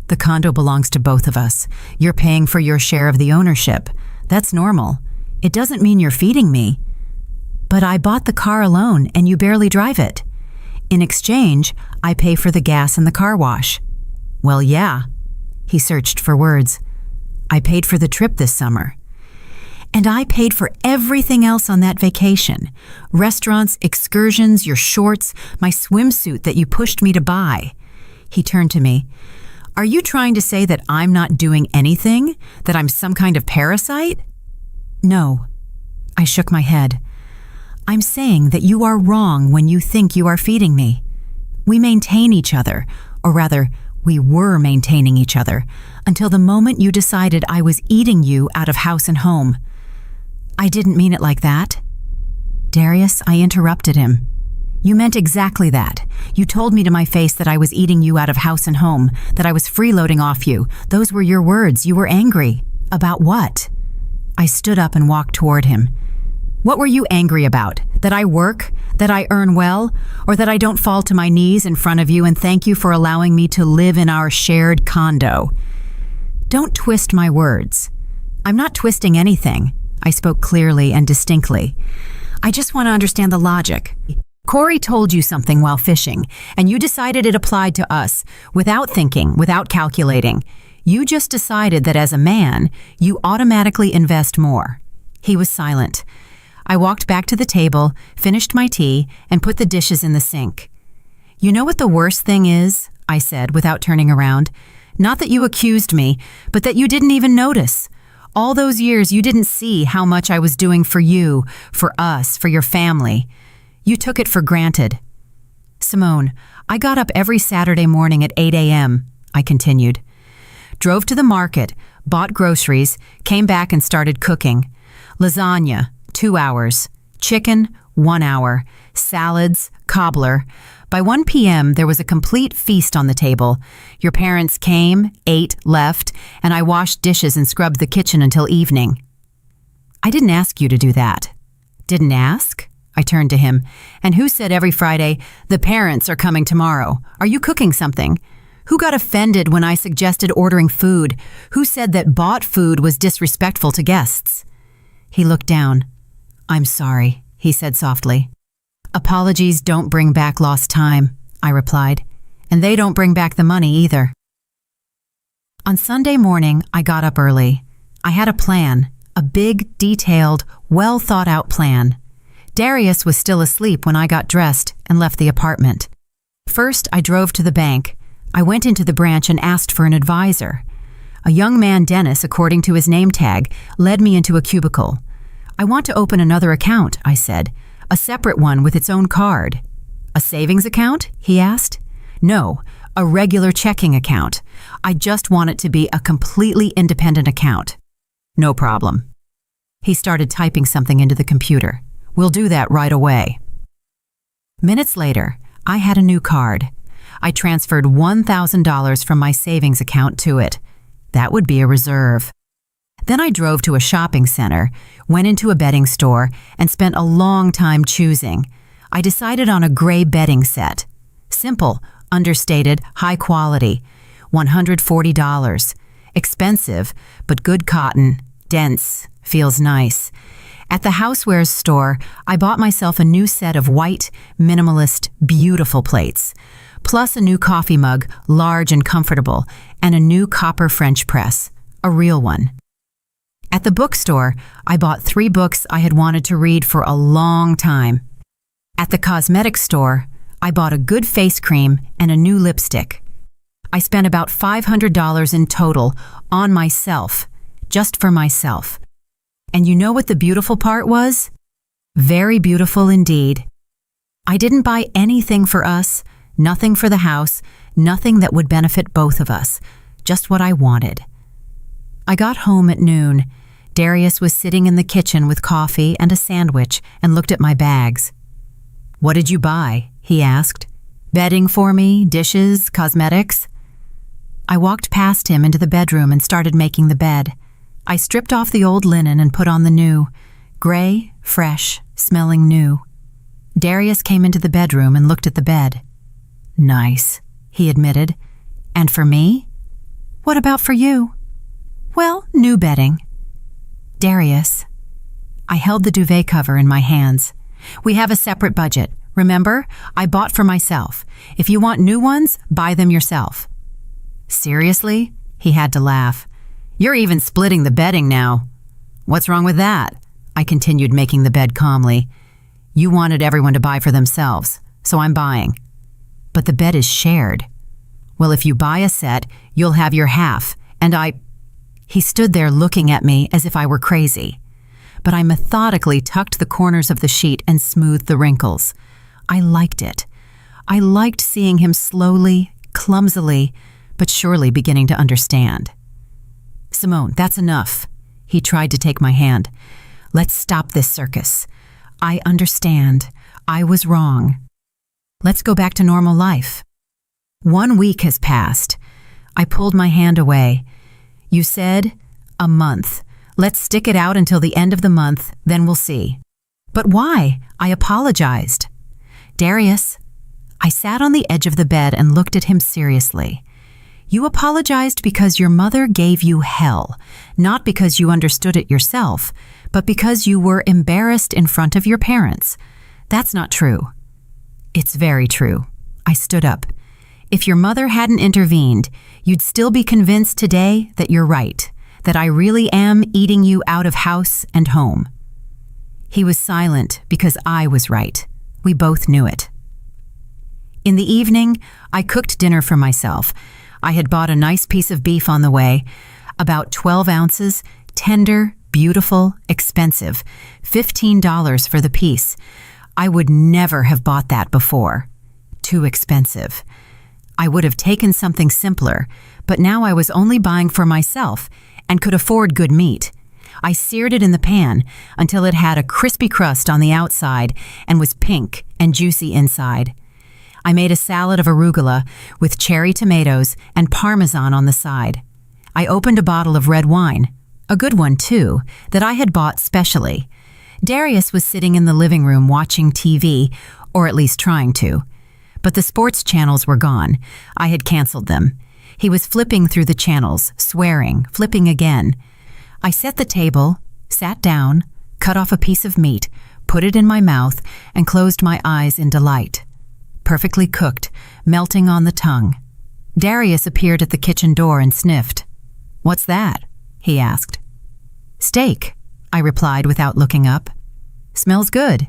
"The condo belongs to both of us. You're paying for your share of the ownership. That's normal. It doesn't mean you're feeding me." "But I bought the car alone and you barely drive it. In exchange, I pay for the gas and the car wash." "Well, yeah." He searched for words. "I paid for the trip this summer." "And I paid for everything else on that vacation. Restaurants, excursions, your shorts, my swimsuit that you pushed me to buy." He turned to me. "Are you trying to say that I'm not doing anything? That I'm some kind of parasite?" "No." I shook my head. "I'm saying that you are wrong when you think you are feeding me. We maintain each other, or rather, we were maintaining each other, until the moment you decided I was eating you out of house and home." "I didn't mean it like that." "Darius," I interrupted him. "You meant exactly that. You told me to my face that I was eating you out of house and home, that I was freeloading off you. Those were your words. You were angry. About what?" I stood up and walked toward him. "What were you angry about? That I work? That I earn well? Or that I don't fall to my knees in front of you and thank you for allowing me to live in our shared condo?" "Don't twist my words." "I'm not twisting anything." I spoke clearly and distinctly. "I just want to understand the logic. Corey told you something while fishing, and you decided it applied to us, without thinking, without calculating. You just decided that as a man, you automatically invest more." He was silent. I walked back to the table, finished my tea, and put the dishes in the sink. "You know what the worst thing is?" I said, without turning around. "Not that you accused me, but that you didn't even notice. All those years you didn't see how much I was doing for you, for us, for your family. You took it for granted." "Simone, I got up every Saturday morning at 8 a.m., I continued. "Drove to the market, bought groceries, came back and started cooking. Lasagna, 2 hours. Chicken, 1 hour. Salads, cobbler. By 1 p.m., there was a complete feast on the table. Your parents came, ate, left, and I washed dishes and scrubbed the kitchen until evening." "I didn't ask you to do that." "Didn't ask?" I turned to him. "And who said every Friday, 'The parents are coming tomorrow'? Are you cooking something? Who got offended when I suggested ordering food? Who said that bought food was disrespectful to guests?" He looked down. "I'm sorry," he said softly. "Apologies don't bring back lost time," I replied. "And they don't bring back the money either." On Sunday morning, I got up early. I had a plan, a big, detailed, well-thought-out plan. Darius was still asleep when I got dressed and left the apartment. First, I drove to the bank. I went into the branch and asked for an advisor. A young man, Dennis, according to his name tag, led me into a cubicle. "I want to open another account," I said, "a separate one with its own card." "A savings account?" he asked. "No, a regular checking account. I just want it to be a completely independent account." "No problem." He started typing something into the computer. "We'll do that right away." Minutes later, I had a new card. I transferred $1,000 from my savings account to it. That would be a reserve. Then I drove to a shopping center, went into a bedding store, and spent a long time choosing. I decided on a gray bedding set. Simple, understated, high quality. $140. Expensive, but good cotton, dense, feels nice. At the housewares store, I bought myself a new set of white, minimalist, beautiful plates, plus a new coffee mug, large and comfortable, and a new copper French press, a real one. At the bookstore, I bought 3 books I had wanted to read for a long time. At the cosmetics store, I bought a good face cream and a new lipstick. I spent about $500 in total on myself, just for myself. And you know what the beautiful part was? Very beautiful indeed. I didn't buy anything for us, nothing for the house, nothing that would benefit both of us, just what I wanted. I got home at noon. Darius was sitting in the kitchen with coffee and a sandwich and looked at my bags. "What did you buy?" he asked. "Bedding for me, dishes, cosmetics?" I walked past him into the bedroom and started making the bed. I stripped off the old linen and put on the new, gray, fresh, smelling new. Darius came into the bedroom and looked at the bed. "Nice," he admitted. "And for me?" "What about for you?" "Well, new bedding." "Darius." I held the duvet cover in my hands. "We have a separate budget. Remember, I bought for myself. If you want new ones, buy them yourself." "Seriously?" He had to laugh. "You're even splitting the bedding now." "What's wrong with that?" I continued making the bed calmly. "You wanted everyone to buy for themselves, so I'm buying." "But the bed is shared." "Well, if you buy a set, you'll have your half, and I—" He stood there looking at me as if I were crazy. But I methodically tucked the corners of the sheet and smoothed the wrinkles. I liked it. I liked seeing him slowly, clumsily, but surely beginning to understand. "Simone, that's enough." He tried to take my hand. "Let's stop this circus. I understand. I was wrong. Let's go back to normal life." 1 week has passed. I pulled my hand away. "You said a month. Let's stick it out until the end of the month, then we'll see." "But why?" I apologized. "Darius." I sat on the edge of the bed and looked at him seriously. "You apologized because your mother gave you hell, not because you understood it yourself, but because you were embarrassed in front of your parents. That's not true." "It's very true." I stood up. "If your mother hadn't intervened, you'd still be convinced today that you're right, that I really am eating you out of house and home." He was silent because I was right. We both knew it. In the evening, I cooked dinner for myself. I had bought a nice piece of beef on the way, about 12 ounces, tender, beautiful, expensive, $15 for the piece. I would never have bought that before. Too expensive. I would have taken something simpler, but now I was only buying for myself and could afford good meat. I seared it in the pan until it had a crispy crust on the outside and was pink and juicy inside. I made a salad of arugula with cherry tomatoes and Parmesan on the side. I opened a bottle of red wine, a good one too, that I had bought specially. Darius was sitting in the living room watching TV, or at least trying to. But the sports channels were gone. I had canceled them. He was flipping through the channels, swearing, flipping again. I set the table, sat down, cut off a piece of meat, put it in my mouth, and closed my eyes in delight. Perfectly cooked, melting on the tongue. Darius appeared at the kitchen door and sniffed. "What's that?" he asked. "Steak," I replied without looking up. "Smells good."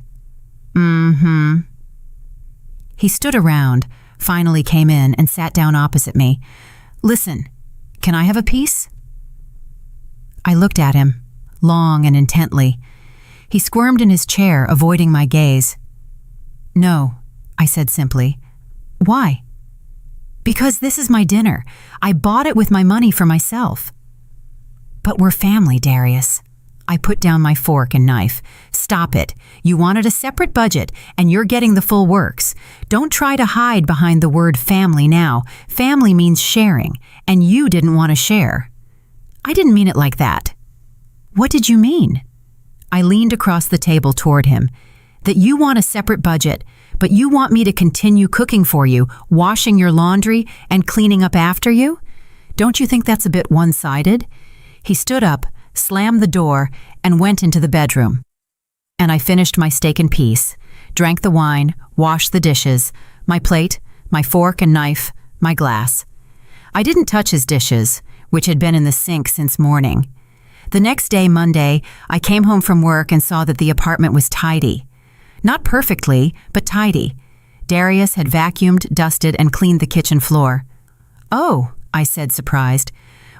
"Mm-hmm." He stood around, finally came in and sat down opposite me. "Listen, can I have a piece?" I looked at him, long and intently. He squirmed in his chair, avoiding my gaze. "No," I said simply. "Why?" "Because this is my dinner. I bought it with my money for myself." "But we're family, Darius." I put down my fork and knife. "Stop it. You wanted a separate budget, and you're getting the full works. Don't try to hide behind the word family now. Family means sharing, and you didn't want to share." "I didn't mean it like that." "What did you mean?" I leaned across the table toward him. "That you want a separate budget, but you want me to continue cooking for you, washing your laundry, and cleaning up after you? Don't you think that's a bit one-sided?" He stood up, slammed the door, and went into the bedroom. And I finished my steak and peas, drank the wine, washed the dishes, my plate, my fork and knife, my glass. I didn't touch his dishes, which had been in the sink since morning. The next day, Monday, I came home from work and saw that the apartment was tidy. Not perfectly, but tidy. Darius had vacuumed, dusted, and cleaned the kitchen floor. "Oh," I said, surprised.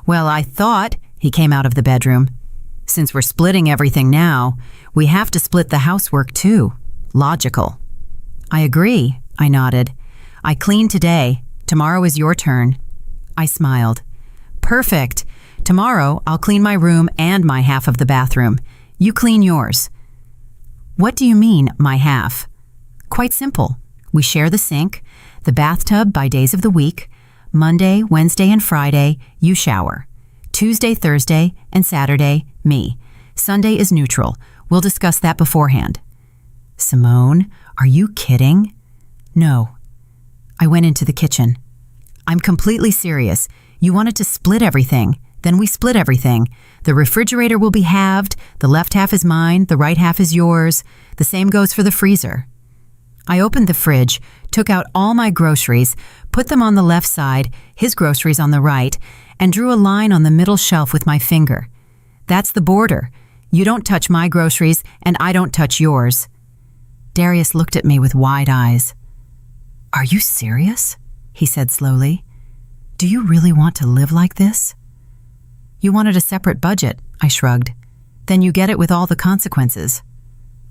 "Well, I thought," he came out of the bedroom. "Since we're splitting everything now, we have to split the housework too. Logical." "I agree," I nodded. "I cleaned today. Tomorrow is your turn." I smiled. "Perfect. Tomorrow, I'll clean my room and my half of the bathroom. You clean yours." "What do you mean, my half?" "Quite simple. We share the sink, the bathtub by days of the week. Monday, Wednesday, and Friday, you shower. Tuesday, Thursday, and Saturday, me. Sunday is neutral. We'll discuss that beforehand." "Simone, are you kidding?" "No." I went into the kitchen. "I'm completely serious. You wanted to split everything. Then we split everything. The refrigerator will be halved. The left half is mine. The right half is yours. The same goes for the freezer." I opened the fridge, took out all my groceries, put them on the left side, his groceries on the right, and drew a line on the middle shelf with my finger. "That's the border. You don't touch my groceries, and I don't touch yours." Darius looked at me with wide eyes. "Are you serious?" he said slowly. "Do you really want to live like this?" "You wanted a separate budget," I shrugged. "Then you get it with all the consequences."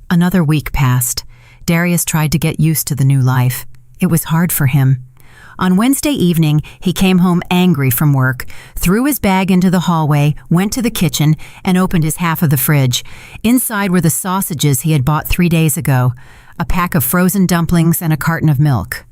Another week passed. Darius tried to get used to the new life. It was hard for him. On Wednesday evening, he came home angry from work, threw his bag into the hallway, went to the kitchen, and opened his half of the fridge. Inside were the sausages he had bought 3 days ago, a pack of frozen dumplings, and a carton of milk.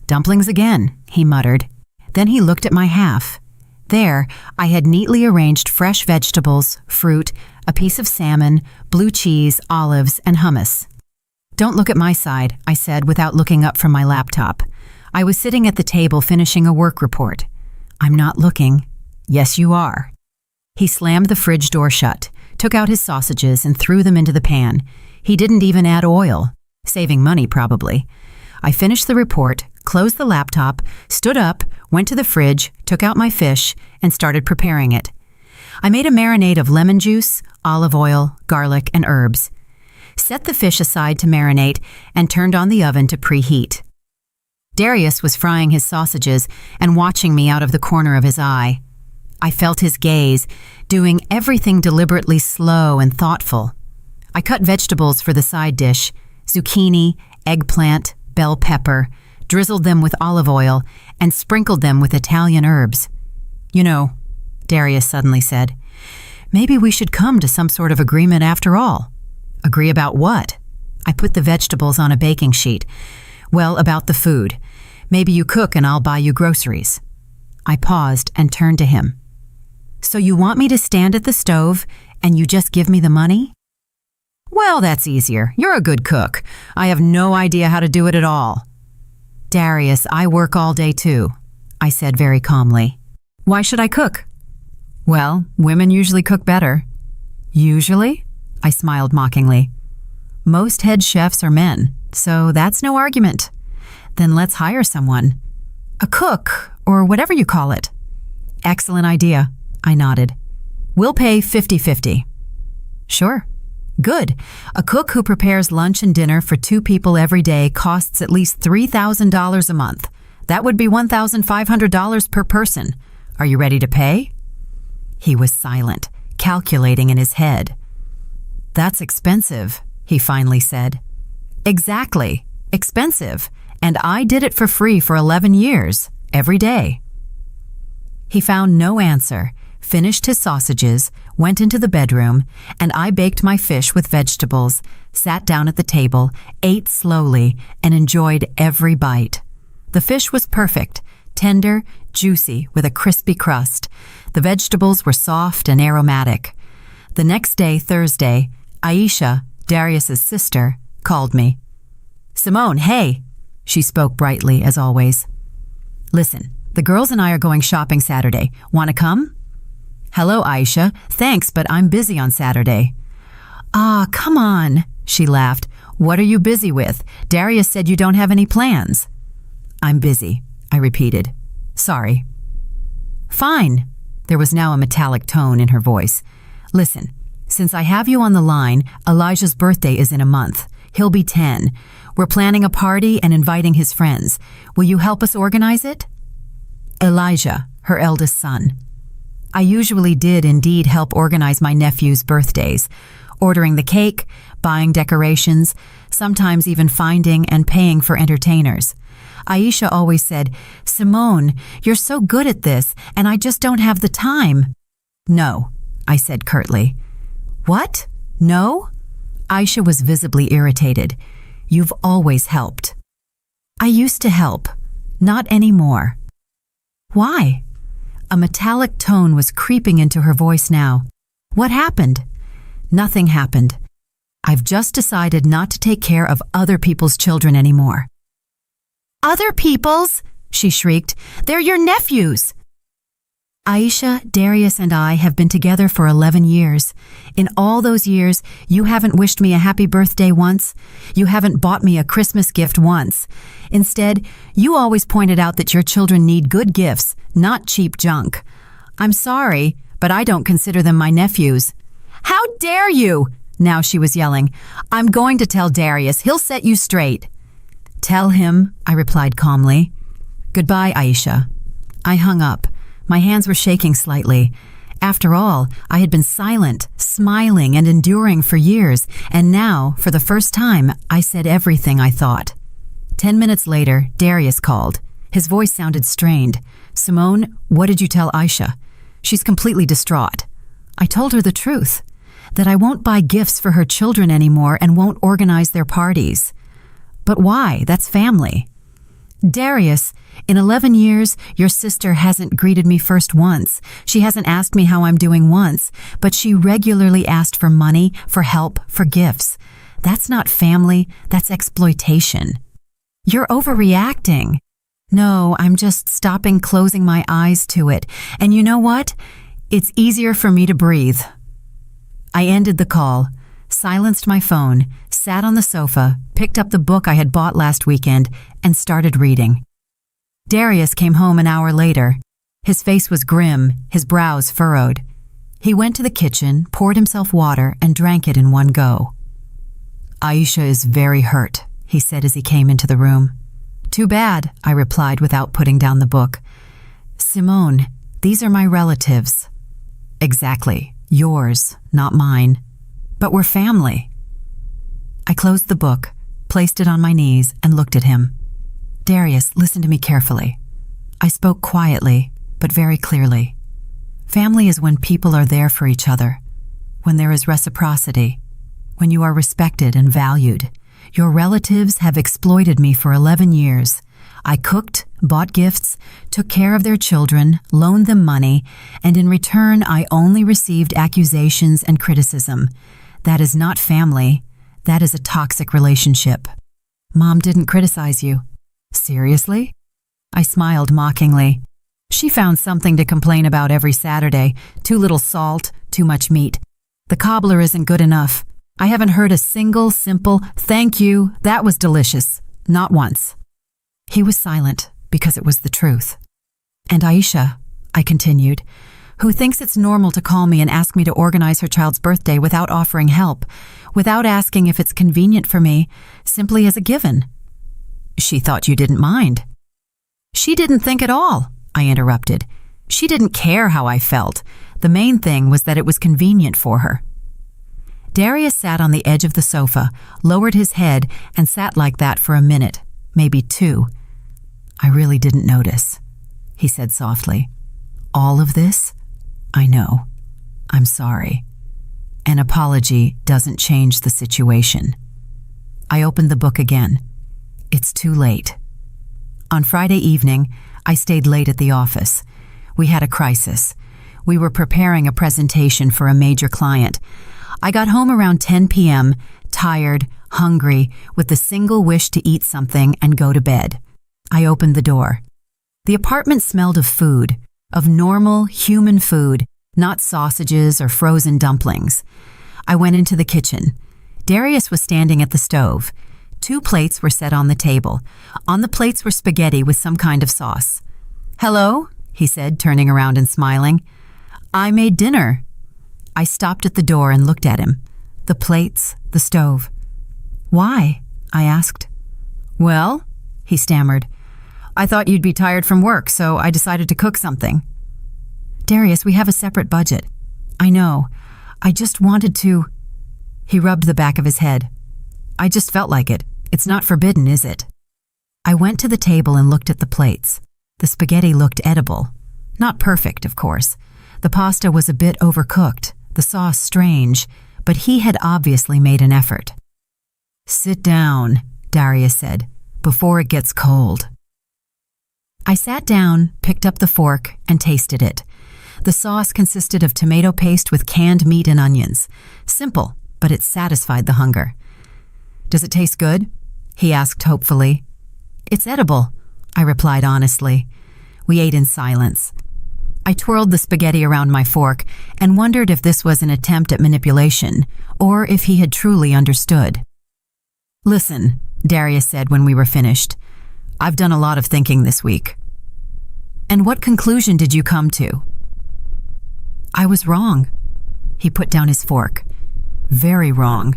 "Dumplings again," he muttered. Then he looked at my half. There, I had neatly arranged fresh vegetables, fruit, a piece of salmon, blue cheese, olives, and hummus. "Don't look at my side," I said without looking up from my laptop. I was sitting at the table finishing a work report. "I'm not looking." "Yes, you are." He slammed the fridge door shut, took out his sausages, and threw them into the pan. He didn't even add oil. Saving money, probably. I finished the report, closed the laptop, stood up, went to the fridge, took out my fish, and started preparing it. I made a marinade of lemon juice, olive oil, garlic, and herbs. Set the fish aside to marinate and turned on the oven to preheat. Darius was frying his sausages and watching me out of the corner of his eye. I felt his gaze, doing everything deliberately slow and thoughtful. I cut vegetables for the side dish, zucchini, eggplant, bell pepper, drizzled them with olive oil, and sprinkled them with Italian herbs. "You know," Darius suddenly said, "maybe we should come to some sort of agreement after all." "Agree about what?" I put the vegetables on a baking sheet. "Well, about the food. Maybe you cook and I'll buy you groceries." I paused and turned to him. "So you want me to stand at the stove and you just give me the money?" "Well, that's easier. You're a good cook. I have no idea how to do it at all." "Darius, I work all day too," I said very calmly. "Why should I cook?" "Well, women usually cook better." "Usually?" I smiled mockingly. "Most head chefs are men, so that's no argument." "Then let's hire someone. A cook, or whatever you call it." "Excellent idea," I nodded. We'll pay 50-50. Sure. Good. A cook who prepares lunch and dinner for 2 people every day costs at least $3,000 a month. That would be $1,500 per person. Are you ready to pay? He was silent, calculating in his head. That's expensive, he finally said. Exactly. Expensive. And I did it for free for 11 years, every day. He found no answer, finished his sausages, went into the bedroom, and I baked my fish with vegetables, sat down at the table, ate slowly, and enjoyed every bite. The fish was perfect, tender, juicy, with a crispy crust. The vegetables were soft and aromatic. The next day, Thursday, Aisha, Darius's sister, called me. Simone, hey! She spoke brightly, as always. Listen, the girls and I are going shopping Saturday. Want to come? Hello, Aisha. Thanks, but I'm busy on Saturday. Ah, come on, she laughed. What are you busy with? Darius said you don't have any plans. I'm busy, I repeated. Sorry. Fine. There was now a metallic tone in her voice. Listen, since I have you on the line, Elijah's birthday is in a month. He'll be 10. We're planning a party and inviting his friends. Will you help us organize it? Elijah, her eldest son. I usually did indeed help organize my nephew's birthdays, ordering the cake, buying decorations, sometimes even finding and paying for entertainers. Aisha always said, Simone, you're so good at this, and I just don't have the time. No, I said curtly. What? No? Aisha was visibly irritated. You've always helped. I used to help. Not anymore. Why? A metallic tone was creeping into her voice now. What happened? Nothing happened. I've just decided not to take care of other people's children anymore. Other people's? She shrieked. They're your nephews. Aisha, Darius, and I have been together for 11 years. In all those years, you haven't wished me a happy birthday once. You haven't bought me a Christmas gift once. Instead, you always pointed out that your children need good gifts, not cheap junk. I'm sorry, but I don't consider them my nephews. How dare you? Now she was yelling. I'm going to tell Darius. He'll set you straight. Tell him, I replied calmly. Goodbye, Aisha. I hung up. My hands were shaking slightly. After all, I had been silent, smiling, and enduring for years, and now, for the first time, I said everything I thought. 10 minutes later, Darius called. His voice sounded strained. Simone, what did you tell Aisha? She's completely distraught. I told her the truth, that I won't buy gifts for her children anymore and won't organize their parties. But why? That's family. Darius, in 11 years, your sister hasn't greeted me first once. She hasn't asked me how I'm doing once, but she regularly asked for money, for help, for gifts. That's not family, that's exploitation. You're overreacting. No, I'm just stopping closing my eyes to it. And you know what? It's easier for me to breathe. I ended the call, silenced my phone, sat on the sofa, picked up the book I had bought last weekend, and started reading. Darius came home an hour later. His face was grim, his brows furrowed. He went to the kitchen, poured himself water, and drank it in one go. Aisha is very hurt, he said as he came into the room. Too bad, I replied without putting down the book. Simone, these are my relatives. Exactly, yours, not mine. But we're family. I closed the book, placed it on my knees, and looked at him. Darius, listen to me carefully. I spoke quietly, but very clearly. Family is when people are there for each other, when there is reciprocity, when you are respected and valued. Your relatives have exploited me for 11 years. I cooked, bought gifts, took care of their children, loaned them money, and in return I only received accusations and criticism. That is not family. That is a toxic relationship. Mom didn't criticize you. Seriously? I smiled mockingly. She found something to complain about every Saturday. Too little salt, too much meat. The cobbler isn't good enough. I haven't heard a single, simple, thank you, that was delicious. Not once. He was silent because it was the truth. And Aisha, I continued, who thinks it's normal to call me and ask me to organize her child's birthday without offering help, without asking if it's convenient for me, simply as a given. She thought you didn't mind. She didn't think at all, I interrupted. She didn't care how I felt. The main thing was that it was convenient for her. Darius sat on the edge of the sofa, lowered his head, and sat like that for a minute, maybe two. I really didn't notice, he said softly. All of this? I know. I'm sorry. An apology doesn't change the situation. I opened the book again. It's too late. On Friday evening, I stayed late at the office. We had a crisis. We were preparing a presentation for a major client. I got home around 10 p.m., tired, hungry, with the single wish to eat something and go to bed. I opened the door. The apartment smelled of food, of normal, human food, not sausages or frozen dumplings. I went into the kitchen. Darius was standing at the stove. 2 plates were set on the table. On the plates were spaghetti with some kind of sauce. "Hello?" he said, turning around and smiling. "I made dinner." I stopped at the door and looked at him. The plates, the stove. "Why?" I asked. "Well," he stammered, "I thought you'd be tired from work, so I decided to cook something." "Darius, we have a separate budget." "I know. I just wanted to—" He rubbed the back of his head. "I just felt like it. It's not forbidden, is it?" I went to the table and looked at the plates. The spaghetti looked edible. Not perfect, of course. The pasta was a bit overcooked, the sauce strange, but he had obviously made an effort. "Sit down," Darius said, "before it gets cold." I sat down, picked up the fork, and tasted it. The sauce consisted of tomato paste with canned meat and onions. Simple, but it satisfied the hunger. "Does it taste good?" he asked hopefully. "It's edible," I replied honestly. We ate in silence. I twirled the spaghetti around my fork and wondered if this was an attempt at manipulation, or if he had truly understood. "Listen," Darius said when we were finished, "I've done a lot of thinking this week." "And what conclusion did you come to?" "I was wrong." He put down his fork. "Very wrong.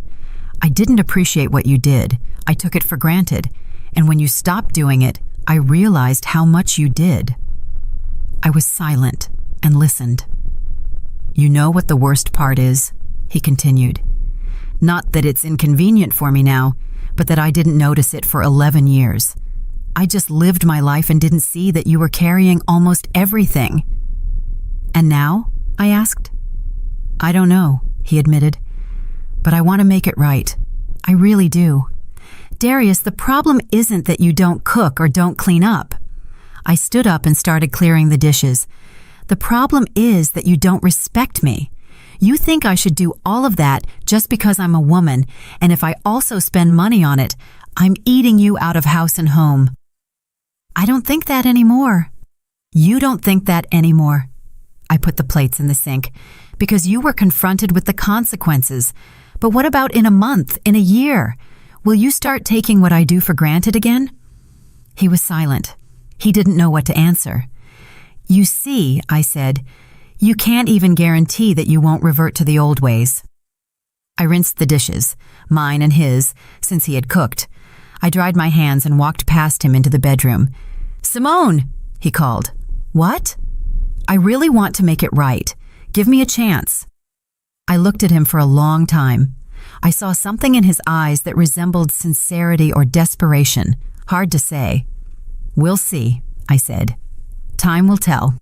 I didn't appreciate what you did. I took it for granted. And when you stopped doing it, I realized how much you did." I was silent and listened. "You know what the worst part is?" he continued. "Not that it's inconvenient for me now, but that I didn't notice it for 11 years. I just lived my life and didn't see that you were carrying almost everything." "And now?" I asked. "I don't know," he admitted. "But I want to make it right. I really do. Darius, the problem isn't that you don't cook or don't clean up." I stood up and started clearing the dishes. "The problem is that you don't respect me. You think I should do all of that just because I'm a woman, and if I also spend money on it, I'm eating you out of house and home." "I don't think that anymore." "You don't think that anymore." I put the plates in the sink. "Because you were confronted with the consequences. But what about in a month, in a year? Will you start taking what I do for granted again?" He was silent. He didn't know what to answer. "You see," I said, "you can't even guarantee that you won't revert to the old ways." I rinsed the dishes, mine and his, since he had cooked. I dried my hands and walked past him into the bedroom. "Simone!" he called. "What?" "I really want to make it right. Give me a chance." I looked at him for a long time. I saw something in his eyes that resembled sincerity or desperation. Hard to say. "We'll see," I said. "Time will tell."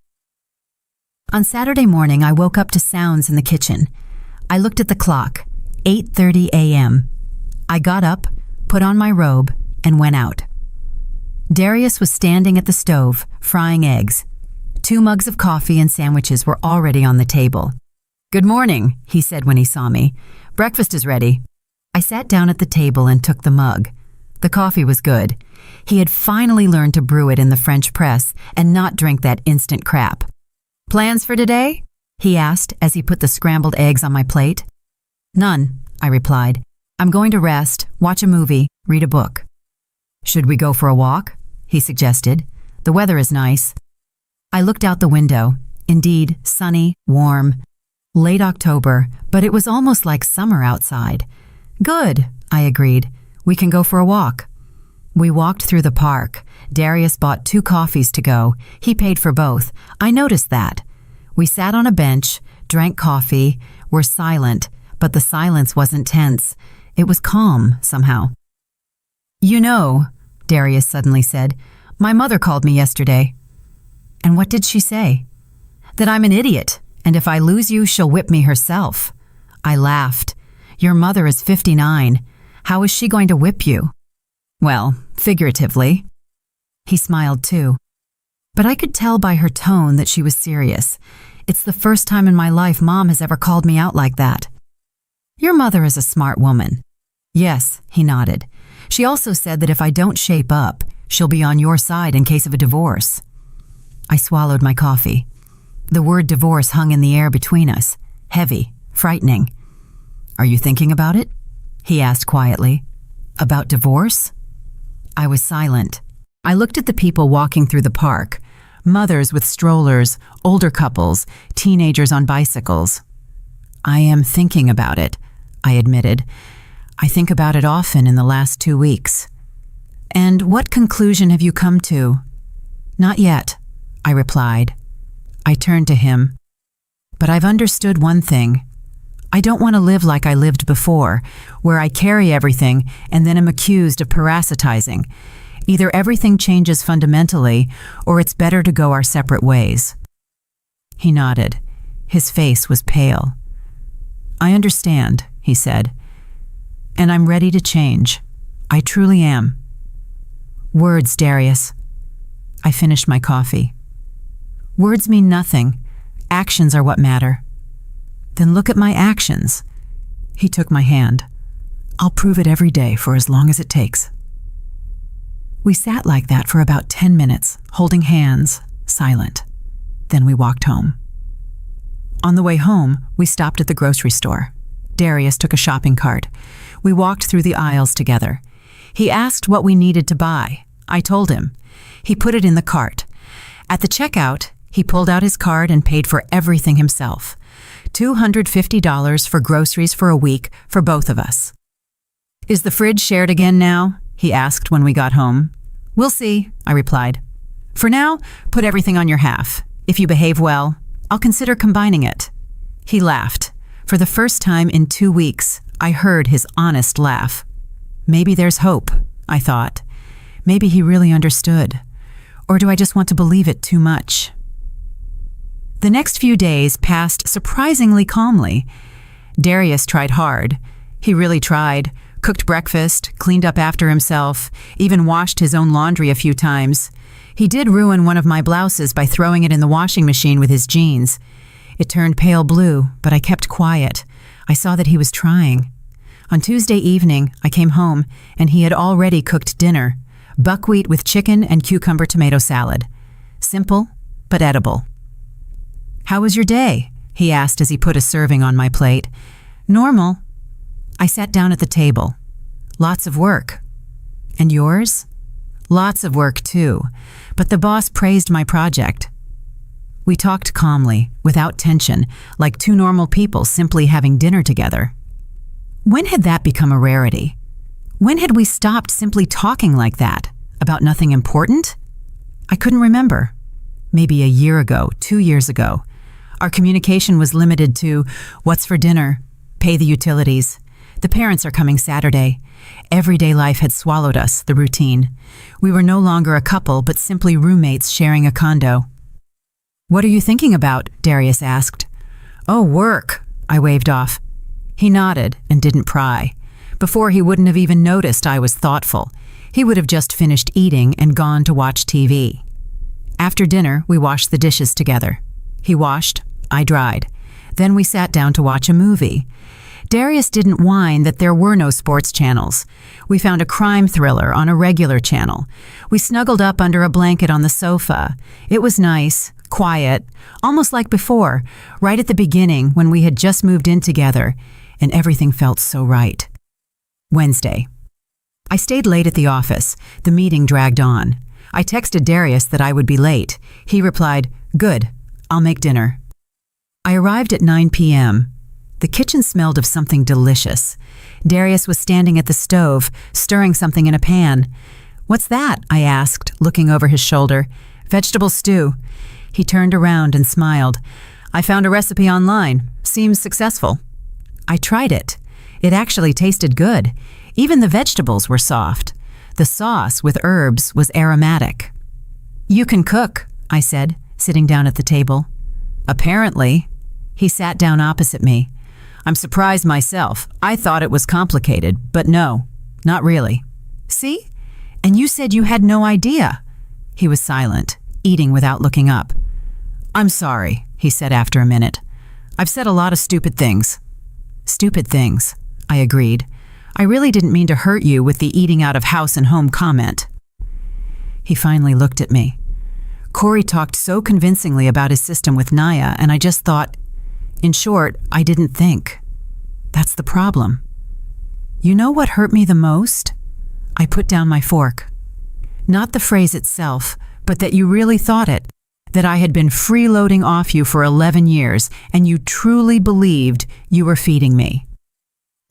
On Saturday morning, I woke up to sounds in the kitchen. I looked at the clock, 8:30 a.m. I got up, put on my robe, and went out. Darius was standing at the stove, frying eggs. 2 mugs of coffee and sandwiches were already on the table. "Good morning," he said when he saw me. "Breakfast is ready." I sat down at the table and took the mug. The coffee was good. He had finally learned to brew it in the French press and not drink that instant crap. "Plans for today?" he asked as he put the scrambled eggs on my plate. "None," I replied. "I'm going to rest, watch a movie, read a book." "Should we go for a walk?" he suggested. "The weather is nice." I looked out the window. Indeed, sunny, warm. Late October, but it was almost like summer outside. Good, I agreed. We can go for a walk. We walked through the park. Darius bought 2 coffees to go. He paid for both. I noticed that. We sat on a bench, drank coffee, were silent, but the silence wasn't tense. It was calm, somehow. You know, Darius suddenly said, my mother called me yesterday. And what did she say? That I'm an idiot, and if I lose you, she'll whip me herself. I laughed. Your mother is 59. How is she going to whip you? Well, figuratively. He smiled too. But I could tell by her tone that she was serious. It's the first time in my life Mom has ever called me out like that. Your mother is a smart woman. Yes, he nodded. She also said that if I don't shape up, she'll be on your side in case of a divorce. I swallowed my coffee. The word divorce hung in the air between us, heavy, frightening. Are you thinking about it? He asked quietly. About divorce? I was silent. I looked at the people walking through the park, mothers with strollers, older couples, teenagers on bicycles. I am thinking about it, I admitted. I think about it often in the last 2 weeks. And what conclusion have you come to? Not yet, I replied. I turned to him. But I've understood one thing. I don't want to live like I lived before, where I carry everything and then am accused of parasitizing. Either everything changes fundamentally, or it's better to go our separate ways. He nodded. His face was pale. I understand, he said. And I'm ready to change. I truly am. Words, Darius. I finished my coffee. Words mean nothing. Actions are what matter. Then look at my actions. He took my hand. I'll prove it every day for as long as it takes. We sat like that for about 10 minutes, holding hands, silent. Then we walked home. On the way home, we stopped at the grocery store. Darius took a shopping cart. We walked through the aisles together. He asked what we needed to buy. I told him. He put it in the cart. At the checkout, he pulled out his card and paid for everything himself. $250 for groceries for a week for both of us. Is the fridge shared again now? He asked when we got home. We'll see, I replied. For now, put everything on your half. If you behave well, I'll consider combining it. He laughed. For the first time in 2 weeks, I heard his honest laugh. Maybe there's hope, I thought. Maybe he really understood. Or do I just want to believe it too much? The next few days passed surprisingly calmly. Darius tried hard. He really tried. Cooked breakfast, cleaned up after himself, even washed his own laundry a few times. He did ruin one of my blouses by throwing it in the washing machine with his jeans. It turned pale blue, but I kept quiet. I saw that he was trying. On Tuesday evening, I came home, and he had already cooked dinner. Buckwheat with chicken and cucumber tomato salad. Simple, but edible. How was your day? He asked as he put a serving on my plate. Normal. I sat down at the table. Lots of work. And yours? Lots of work too, but the boss praised my project. We talked calmly, without tension, like 2 normal people simply having dinner together. When had that become a rarity? When had we stopped simply talking like that, about nothing important? I couldn't remember. Maybe a year ago, 2 years ago. Our communication was limited to, what's for dinner? Pay the utilities. The parents are coming Saturday. Everyday life had swallowed us, the routine. We were no longer a couple, but simply roommates sharing a condo. What are you thinking about? Darius asked. Oh, work, I waved off. He nodded and didn't pry. Before, he wouldn't have even noticed I was thoughtful. He would have just finished eating and gone to watch TV. After dinner, we washed the dishes together. He washed, I dried. Then we sat down to watch a movie. Darius didn't whine that there were no sports channels. We found a crime thriller on a regular channel. We snuggled up under a blanket on the sofa. It was nice, quiet, almost like before, right at the beginning when we had just moved in together, and everything felt so right. Wednesday. I stayed late at the office. The meeting dragged on. I texted Darius that I would be late. He replied, "Good. I'll make dinner. I arrived at 9 p.m. The kitchen smelled of something delicious. Darius was standing at the stove, stirring something in a pan. "What's that?" I asked, looking over his shoulder. "Vegetable stew." He turned around and smiled. "I found a recipe online. Seems successful." I tried it. It actually tasted good. Even the vegetables were soft. The sauce with herbs was aromatic. "You can cook," I said, sitting down at the table. "Apparently." He sat down opposite me. "I'm surprised myself. I thought it was complicated, but no, not really." "See? And you said you had no idea." He was silent, eating without looking up. "I'm sorry," he said after a minute. "I've said a lot of stupid things." "Stupid things," I agreed. "I really didn't mean to hurt you with the eating out of house and home comment." He finally looked at me. Corey talked so convincingly about his system with Naya, and I just thought, in short, I didn't think. That's the problem. You know what hurt me the most? I put down my fork. Not the phrase itself, but that you really thought it. That I had been freeloading off you for 11 years, and you truly believed you were feeding me.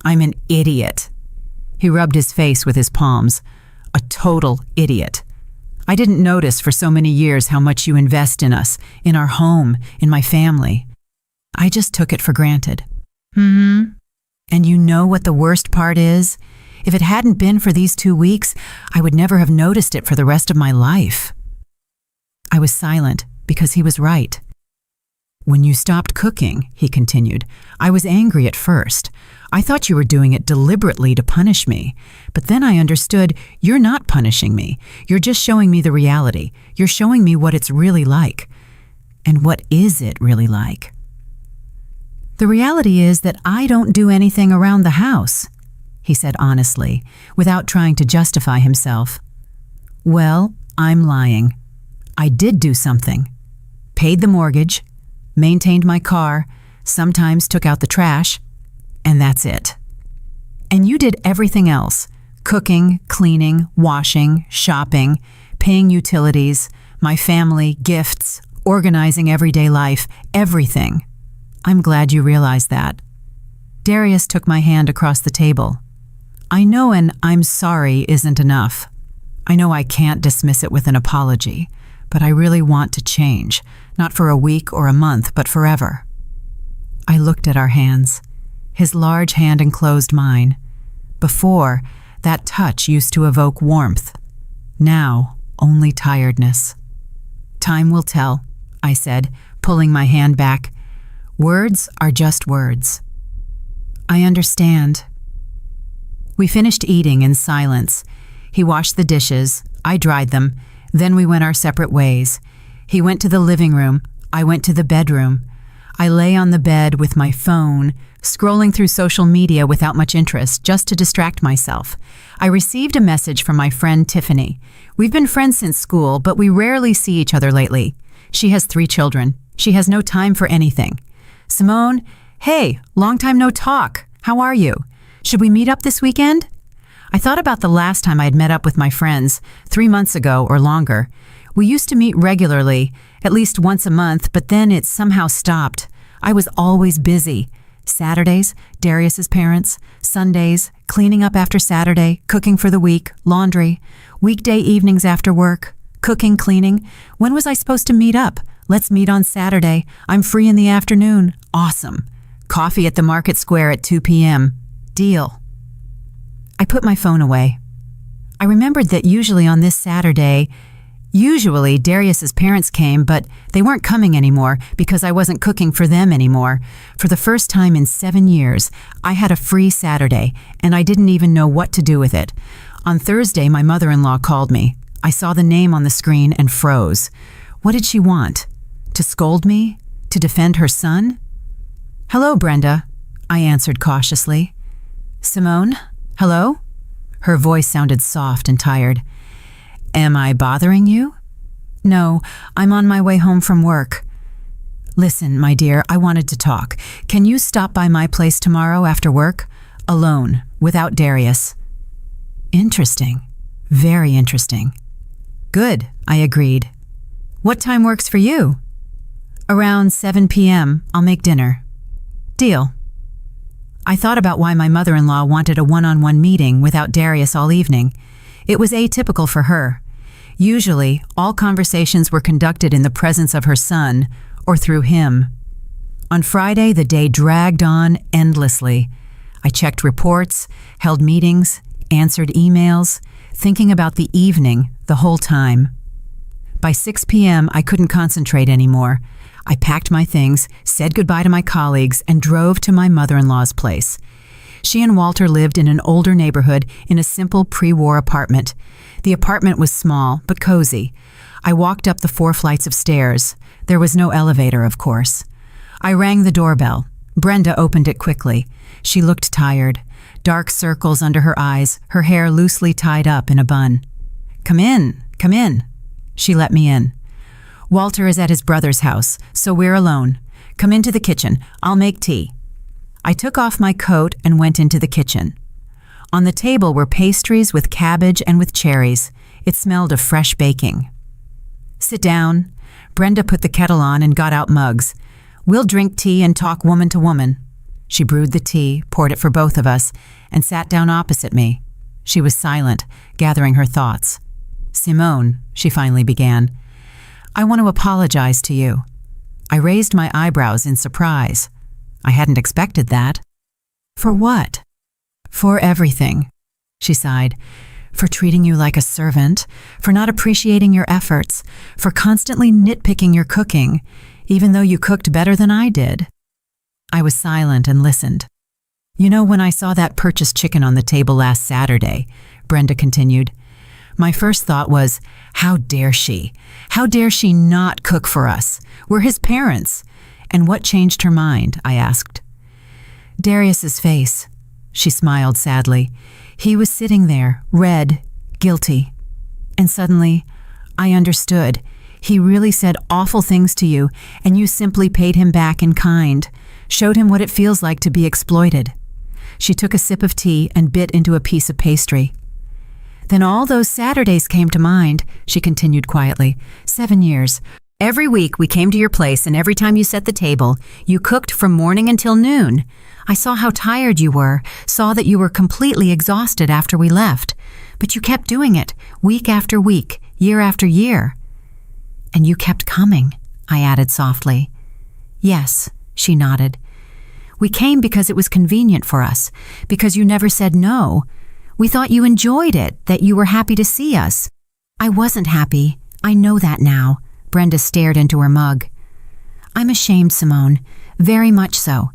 I'm an idiot. He rubbed his face with his palms. A total idiot. I didn't notice for so many years how much you invest in us, in our home, in my family. I just took it for granted. And you know what the worst part is? If it hadn't been for these 2 weeks, I would never have noticed it for the rest of my life. I was silent because he was right. "When you stopped cooking," he continued, "I was angry at first. I thought you were doing it deliberately to punish me. But then I understood you're not punishing me. You're just showing me the reality. You're showing me what it's really like. And what is it really like? The reality is that I don't do anything around the house," he said honestly, without trying to justify himself. "Well, I'm lying. I did do something. Paid the mortgage, maintained my car, sometimes took out the trash, and that's it. And you did everything else: cooking, cleaning, washing, shopping, paying utilities, my family, gifts, organizing everyday life, everything. I'm glad you realize that." Darius took my hand across the table. "I know an 'I'm sorry' isn't enough. I know I can't dismiss it with an apology, but I really want to change, not for a week or a month, but forever." I looked at our hands. His large hand enclosed mine. Before, that touch used to evoke warmth. Now, only tiredness. "Time will tell," I said, pulling my hand back. "Words are just words." "I understand." We finished eating in silence. He washed the dishes, I dried them, then we went our separate ways. He went to the living room, I went to the bedroom. I lay on the bed with my phone, scrolling through social media without much interest, just to distract myself. I received a message from my friend Tiffany. We've been friends since school, but we rarely see each other lately. She has 3 children. She has no time for anything. "Simone, hey, long time no talk. How are you? Should we meet up this weekend?" I thought about the last time I had met up with my friends, 3 months ago or longer. We used to meet regularly, at least once a month, but then it somehow stopped. I was always busy. Saturdays, Darius's parents. Sundays, cleaning up after Saturday, cooking for the week, laundry. Weekday evenings after work, cooking, cleaning. When was I supposed to meet up? Let's meet on Saturday. I'm free in the afternoon. Awesome. Coffee at the Market Square at 2 p.m. Deal. I put my phone away. I remembered that usually on this Saturday, Darius's parents came, but they weren't coming anymore because I wasn't cooking for them anymore. For the first time in 7 years, I had a free Saturday, and I didn't even know what to do with it. On Thursday, my mother-in-law called me. I saw the name on the screen and froze. What did she want? To scold me? To defend her son? "Hello, Brenda," I answered cautiously. "Simone? Hello?" Her voice sounded soft and tired. "Am I bothering you?" "No, I'm on my way home from work." "Listen, my dear, I wanted to talk. Can you stop by my place tomorrow after work? Alone, without Darius." Interesting. Very interesting. Good, I agreed. "What time works for you?" Around 7 p.m., I'll make dinner. Deal. I thought about why my mother-in-law wanted a one-on-one meeting without Darius all evening. It was atypical for her. Usually, all conversations were conducted in the presence of her son or through him. On Friday, the day dragged on endlessly. I checked reports, held meetings, answered emails, thinking about the evening the whole time. By 6 p.m., I couldn't concentrate anymore. I packed my things, said goodbye to my colleagues, and drove to my mother-in-law's place. She and Walter lived in an older neighborhood in a simple pre-war apartment. The apartment was small, but cozy. I walked up the 4 flights of stairs. There was no elevator, of course. I rang the doorbell. Brenda opened it quickly. She looked tired, dark circles under her eyes, her hair loosely tied up in a bun. Come in, come in." She let me in. "Walter is at his brother's house, so we're alone. Come into the kitchen. I'll make tea." I took off my coat and went into the kitchen. On the table were pastries with cabbage and with cherries. It smelled of fresh baking. "Sit down." Brenda put the kettle on and got out mugs. "We'll drink tea and talk woman to woman." She brewed the tea, poured it for both of us, and sat down opposite me. She was silent, gathering her thoughts. "Simone," she finally began, "I want to apologize to you." I raised my eyebrows in surprise. I hadn't expected that. "For what?" "For everything," she sighed. "For treating you like a servant, for not appreciating your efforts, for constantly nitpicking your cooking, even though you cooked better than I did." I was silent and listened. "You know, when I saw that purchased chicken on the table last Saturday," Brenda continued, "my first thought was, how dare she? How dare she not cook for us? We're his parents." "And what changed her mind?" I asked. "Darius's face." She smiled sadly. "He was sitting there, red, guilty. And suddenly, I understood. He really said awful things to you, and you simply paid him back in kind, showed him what it feels like to be exploited." She took a sip of tea and bit into a piece of pastry. "Then all those Saturdays came to mind," she continued quietly. 7 years. Every week we came to your place, and every time you set the table, you cooked from morning until noon. I saw how tired you were, saw that you were completely exhausted after we left. But you kept doing it, week after week, year after year. "And you kept coming," I added softly. "Yes," she nodded. "We came because it was convenient for us, because you never said no. We thought you enjoyed it, that you were happy to see us." "I wasn't happy. I know that now." Brenda stared into her mug. "I'm ashamed, Simone. Very much so.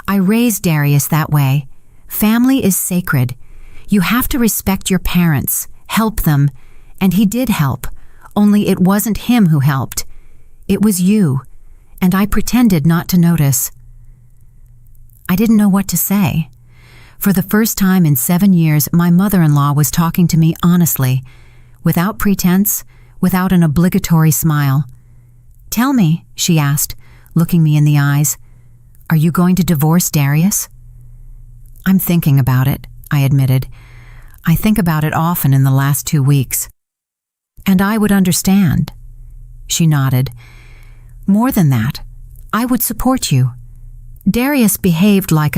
I raised Darius that way. Family is sacred. You have to respect your parents, help them, and he did help. Only it wasn't him who helped. It was you, and I pretended not to notice." I didn't know what to say. For the first time in 7 years, my mother-in-law was talking to me honestly, without pretense, without an obligatory smile. "Tell me," she asked, looking me in the eyes, "are you going to divorce Darius?" "I'm thinking about it," I admitted. "I think about it often in the last 2 weeks." "And I would understand." She nodded. "More than that, I would support you. Darius behaved like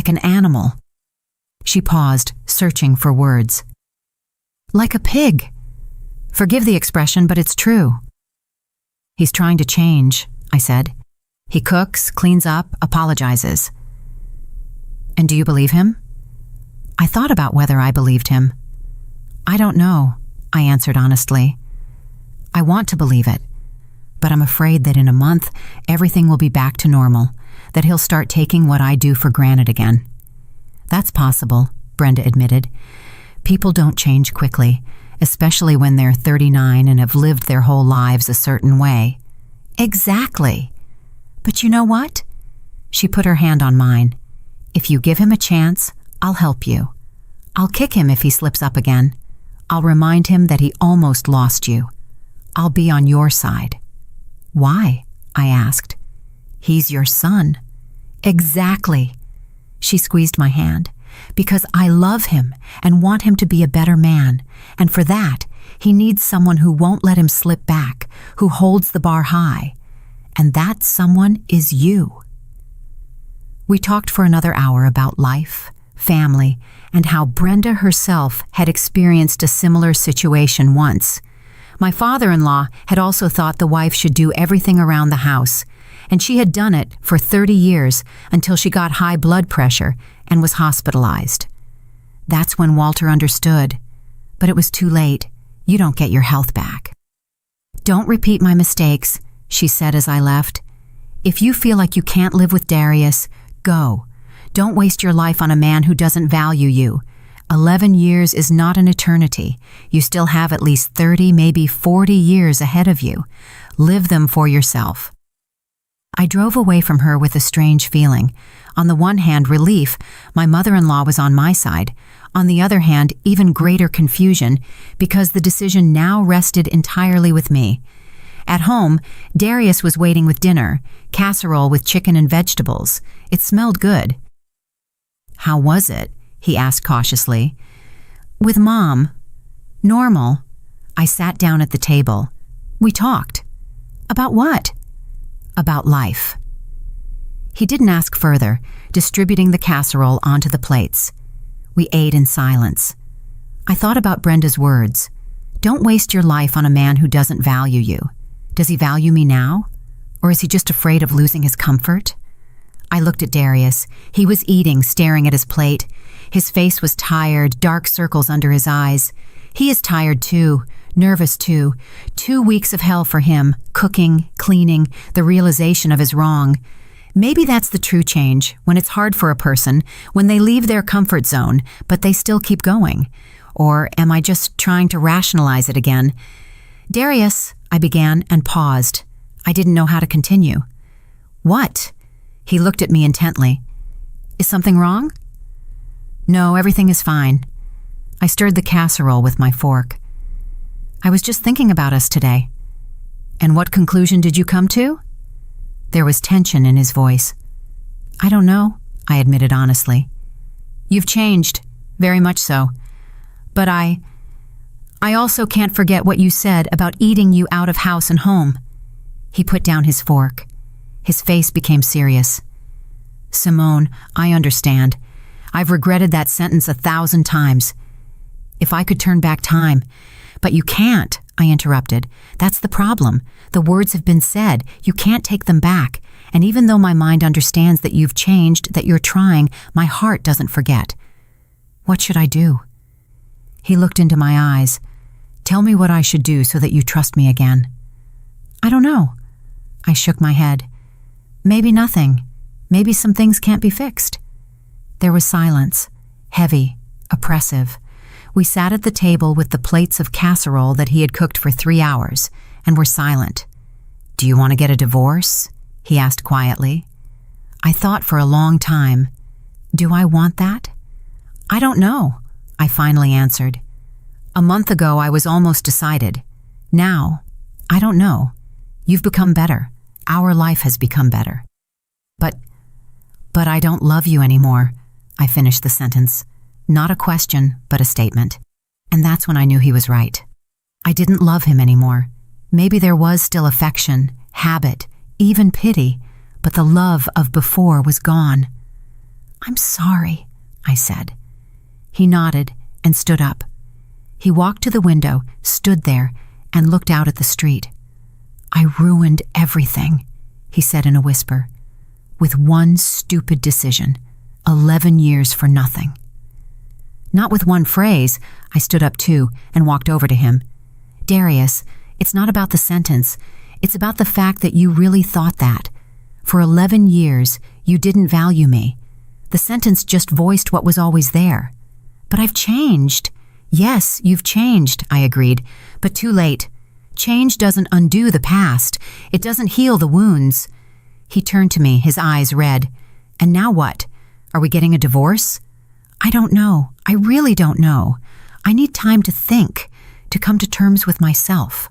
an animal." She paused, searching for words. "Like a pig. Forgive the expression, but it's true." "He's trying to change," I said. "He cooks, cleans up, apologizes." "And do you believe him?" I thought about whether I believed him. "I don't know," I answered honestly. "I want to believe it, but I'm afraid that in a month, everything will be back to normal, that he'll start taking what I do for granted again." "That's possible," Brenda admitted. "People don't change quickly, especially when they're 39 and have lived their whole lives a certain way." "Exactly. But you know what?" She put her hand on mine. "If you give him a chance, I'll help you. I'll kick him if he slips up again. I'll remind him that he almost lost you. I'll be on your side." "Why?" I asked. "He's your son." "Exactly." She squeezed my hand. "Because I love him and want him to be a better man, and for that, he needs someone who won't let him slip back, who holds the bar high. and that someone is you. We talked for another hour about life, family, and how Brenda herself had experienced a similar situation once. My father-in-law had also thought the wife should do everything around the house, and she had done it for 30 years until she got high blood pressure and was hospitalized. That's when Walter understood. But it was too late. You don't get your health back. "Don't repeat my mistakes," she said as I left. "If you feel like you can't live with Darius, go. Don't waste your life on a man who doesn't value you. 11 years is not an eternity. You still have at least 30, maybe 40 years ahead of you. Live them for yourself." I drove away from her with a strange feeling. On the one hand, relief, my mother-in-law was on my side. On the other hand, even greater confusion, because the decision now rested entirely with me. At home, Darius was waiting with dinner, casserole with chicken and vegetables. It smelled good. "How was it?" he asked cautiously. "With Mom. Normal." I sat down at the table. We talked. "About what?" "About life." He didn't ask further, distributing the casserole onto the plates. We ate in silence. I thought about Brenda's words. Don't waste your life on a man who doesn't value you. Does he value me now? Or is he just afraid of losing his comfort? I looked at Darius. He was eating, staring at his plate. His face was tired, dark circles under his eyes. He is tired too, nervous too. 2 weeks of hell for him, cooking, cleaning, the realization of his wrong. Maybe that's the true change, when it's hard for a person, when they leave their comfort zone, but they still keep going. Or am I just trying to rationalize it again? "Darius," I began and paused. I didn't know how to continue. "What?" He looked at me intently. "Is something wrong?" "No, everything is fine." I stirred the casserole with my fork. "I was just thinking about us today." "And what conclusion did you come to?" There was tension in his voice. "I don't know," I admitted honestly. "You've changed, very much so. But I also can't forget what you said about eating you out of house and home." He put down his fork. His face became serious. "Simone, I understand. I've regretted that sentence 1,000 times. If I could turn back time. But you can't," I interrupted. "That's the problem. The words have been said. You can't take them back. And even though my mind understands that you've changed, that you're trying, my heart doesn't forget. What should I do?" He looked into my eyes. "Tell me what I should do so that you trust me again." "I don't know." I shook my head. "Maybe nothing. Maybe some things can't be fixed." There was silence, heavy, oppressive. We sat at the table with the plates of casserole that he had cooked for 3 hours, and were silent. "Do you want to get a divorce?" he asked quietly. I thought for a long time. Do I want that? "I don't know," I finally answered. A month ago I was almost decided. Now, I don't know. You've become better. Our life has become better. But I don't love you anymore," I finished the sentence. Not a question, but a statement. And that's when I knew he was right. I didn't love him anymore. Maybe there was still affection, habit, even pity, but the love of before was gone. "I'm sorry," I said. He nodded and stood up. He walked to the window, stood there, and looked out at the street. "I ruined everything," he said in a whisper. "With one stupid decision. 11 years for nothing." Not with one phrase, I stood up too and walked over to him. "Darius, it's not about the sentence. It's about the fact that you really thought that. For 11 years, you didn't value me. The sentence just voiced what was always there. But I've changed." "Yes, you've changed," I agreed, "but too late. Change doesn't undo the past. It doesn't heal the wounds." He turned to me, his eyes red. "And now what? Are we getting a divorce?" "I don't know. I really don't know. I need time to think, to come to terms with myself."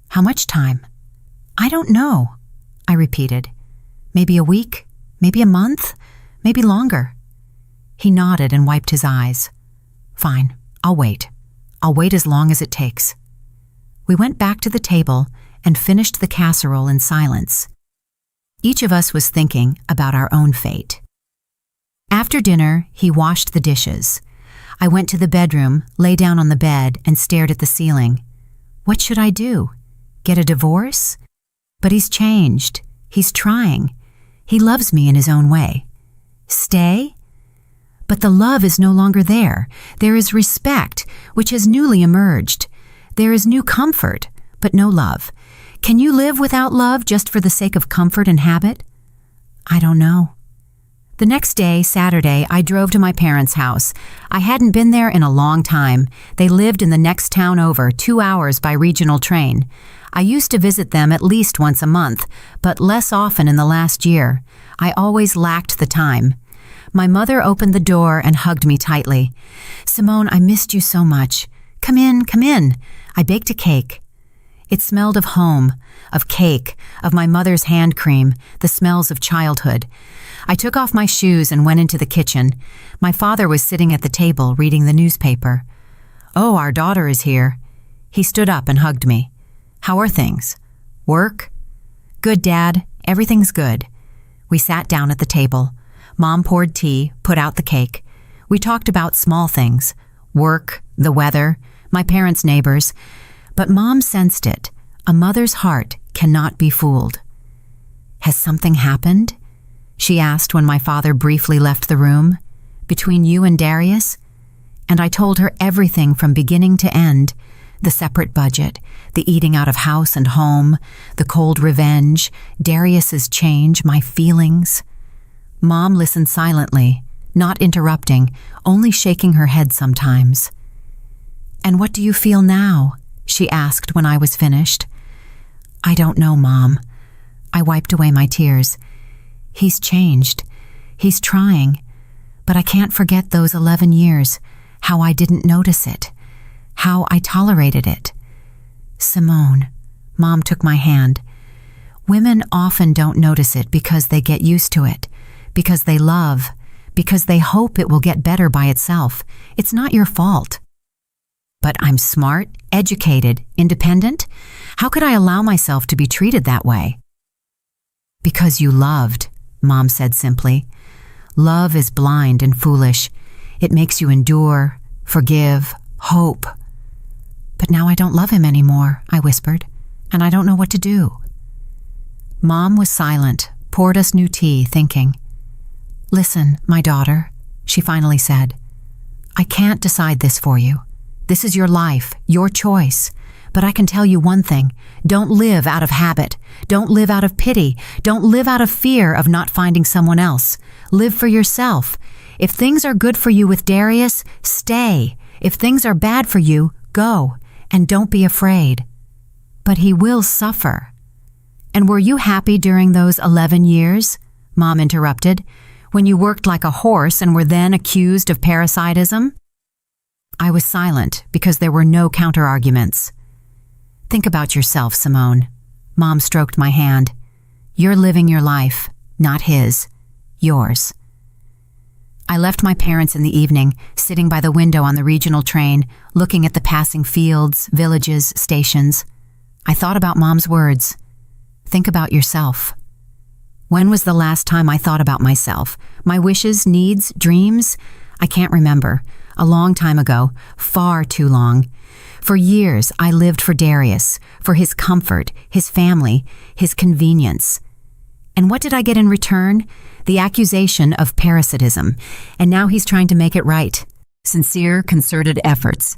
"How much time?" "I don't know," I repeated. "Maybe a week, maybe a month, maybe longer." He nodded and wiped his eyes. "Fine, I'll wait. I'll wait as long as it takes." We went back to the table and finished the casserole in silence. Each of us was thinking about our own fate. After dinner, he washed the dishes. I went to the bedroom, lay down on the bed, and stared at the ceiling. What should I do? Get a divorce? But he's changed. He's trying. He loves me in his own way. Stay? But the love is no longer there. There is respect, which has newly emerged. There is new comfort, but no love. Can you live without love just for the sake of comfort and habit? I don't know. The next day, Saturday, I drove to my parents' house. I hadn't been there in a long time. They lived in the next town over, 2 hours by regional train. I used to visit them at least once a month, but less often in the last year. I always lacked the time. My mother opened the door and hugged me tightly. "Simone, I missed you so much. Come in, come in." I baked a cake. It smelled of home, of cake, of my mother's hand cream, the smells of childhood. I took off my shoes and went into the kitchen. My father was sitting at the table reading the newspaper. "Oh, our daughter is here." He stood up and hugged me. "How are things? Work?" "Good, Dad. Everything's good." We sat down at the table. Mom poured tea, put out the cake. We talked about small things, work, the weather, my parents' neighbors. But Mom sensed it. A mother's heart cannot be fooled. "Has something happened?" she asked when my father briefly left the room. "Between you and Darius?" And I told her everything from beginning to end. The separate budget, the eating out of house and home, the cold revenge, Darius's change, my feelings. Mom listened silently, not interrupting, only shaking her head sometimes. "And what do you feel now?" she asked when I was finished. "I don't know, Mom." I wiped away my tears. "He's changed. He's trying. But I can't forget those 11 years, how I didn't notice it, how I tolerated it." "Simone," Mom took my hand. "Women often don't notice it because they get used to it, because they love, because they hope it will get better by itself. It's not your fault." "But I'm smart, educated, independent. How could I allow myself to be treated that way?" "Because you loved," Mom said simply. "Love is blind and foolish. It makes you endure, forgive, hope." "But now I don't love him anymore," I whispered, "and I don't know what to do." Mom was silent, poured us new tea, thinking. "Listen, my daughter," she finally said. "I can't decide this for you. This is your life, your choice. But I can tell you one thing. Don't live out of habit. Don't live out of pity. Don't live out of fear of not finding someone else. Live for yourself. If things are good for you with Darius, stay. If things are bad for you, go. And don't be afraid. But he will suffer." "And were you happy during those 11 years?" Mom interrupted. "When you worked like a horse and were then accused of parasitism?" I was silent because there were no counter-arguments. "Think about yourself, Simone." Mom stroked my hand. "You're living your life, not his. Yours." I left my parents in the evening, sitting by the window on the regional train, looking at the passing fields, villages, stations. I thought about Mom's words. Think about yourself. When was the last time I thought about myself? My wishes, needs, dreams? I can't remember. A long time ago, far too long. For years, I lived for Darius, for his comfort, his family, his convenience. And what did I get in return? The accusation of parasitism. And now he's trying to make it right. Sincere, concerted efforts.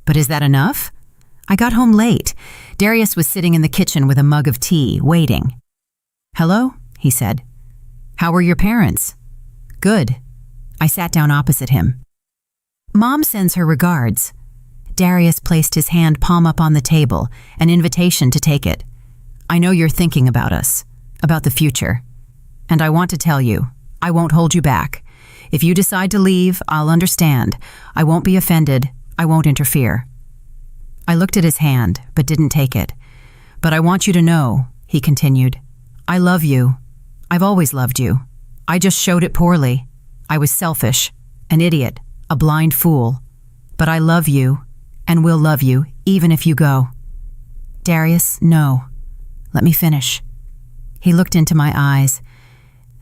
But is that enough? I got home late. Darius was sitting in the kitchen with a mug of tea, waiting. "Hello?" he said. "How were your parents?" "Good." I sat down opposite him. "Mom sends her regards." Darius placed his hand palm up on the table, an invitation to take it. "I know you're thinking about us, about the future. And I want to tell you, I won't hold you back. If you decide to leave, I'll understand. I won't be offended. I won't interfere." I looked at his hand, but didn't take it. "But I want you to know," he continued, "I love you. I've always loved you. I just showed it poorly. I was selfish, an idiot, a blind fool. But I love you, and will love you, even if you go." "Darius, no. Let me finish. He looked into my eyes.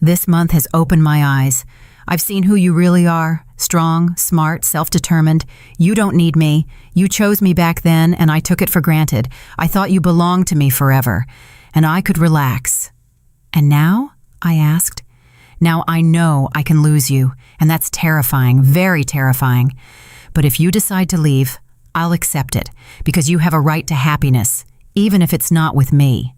This month has opened my eyes. I've seen who you really are. Strong, smart, self-determined. You don't need me. You chose me back then, and I took it for granted. I thought you belonged to me forever, and I could relax. And now? I asked. Now I know I can lose you, and that's terrifying, very terrifying. But if you decide to leave, I'll accept it, because you have a right to happiness, even if it's not with me.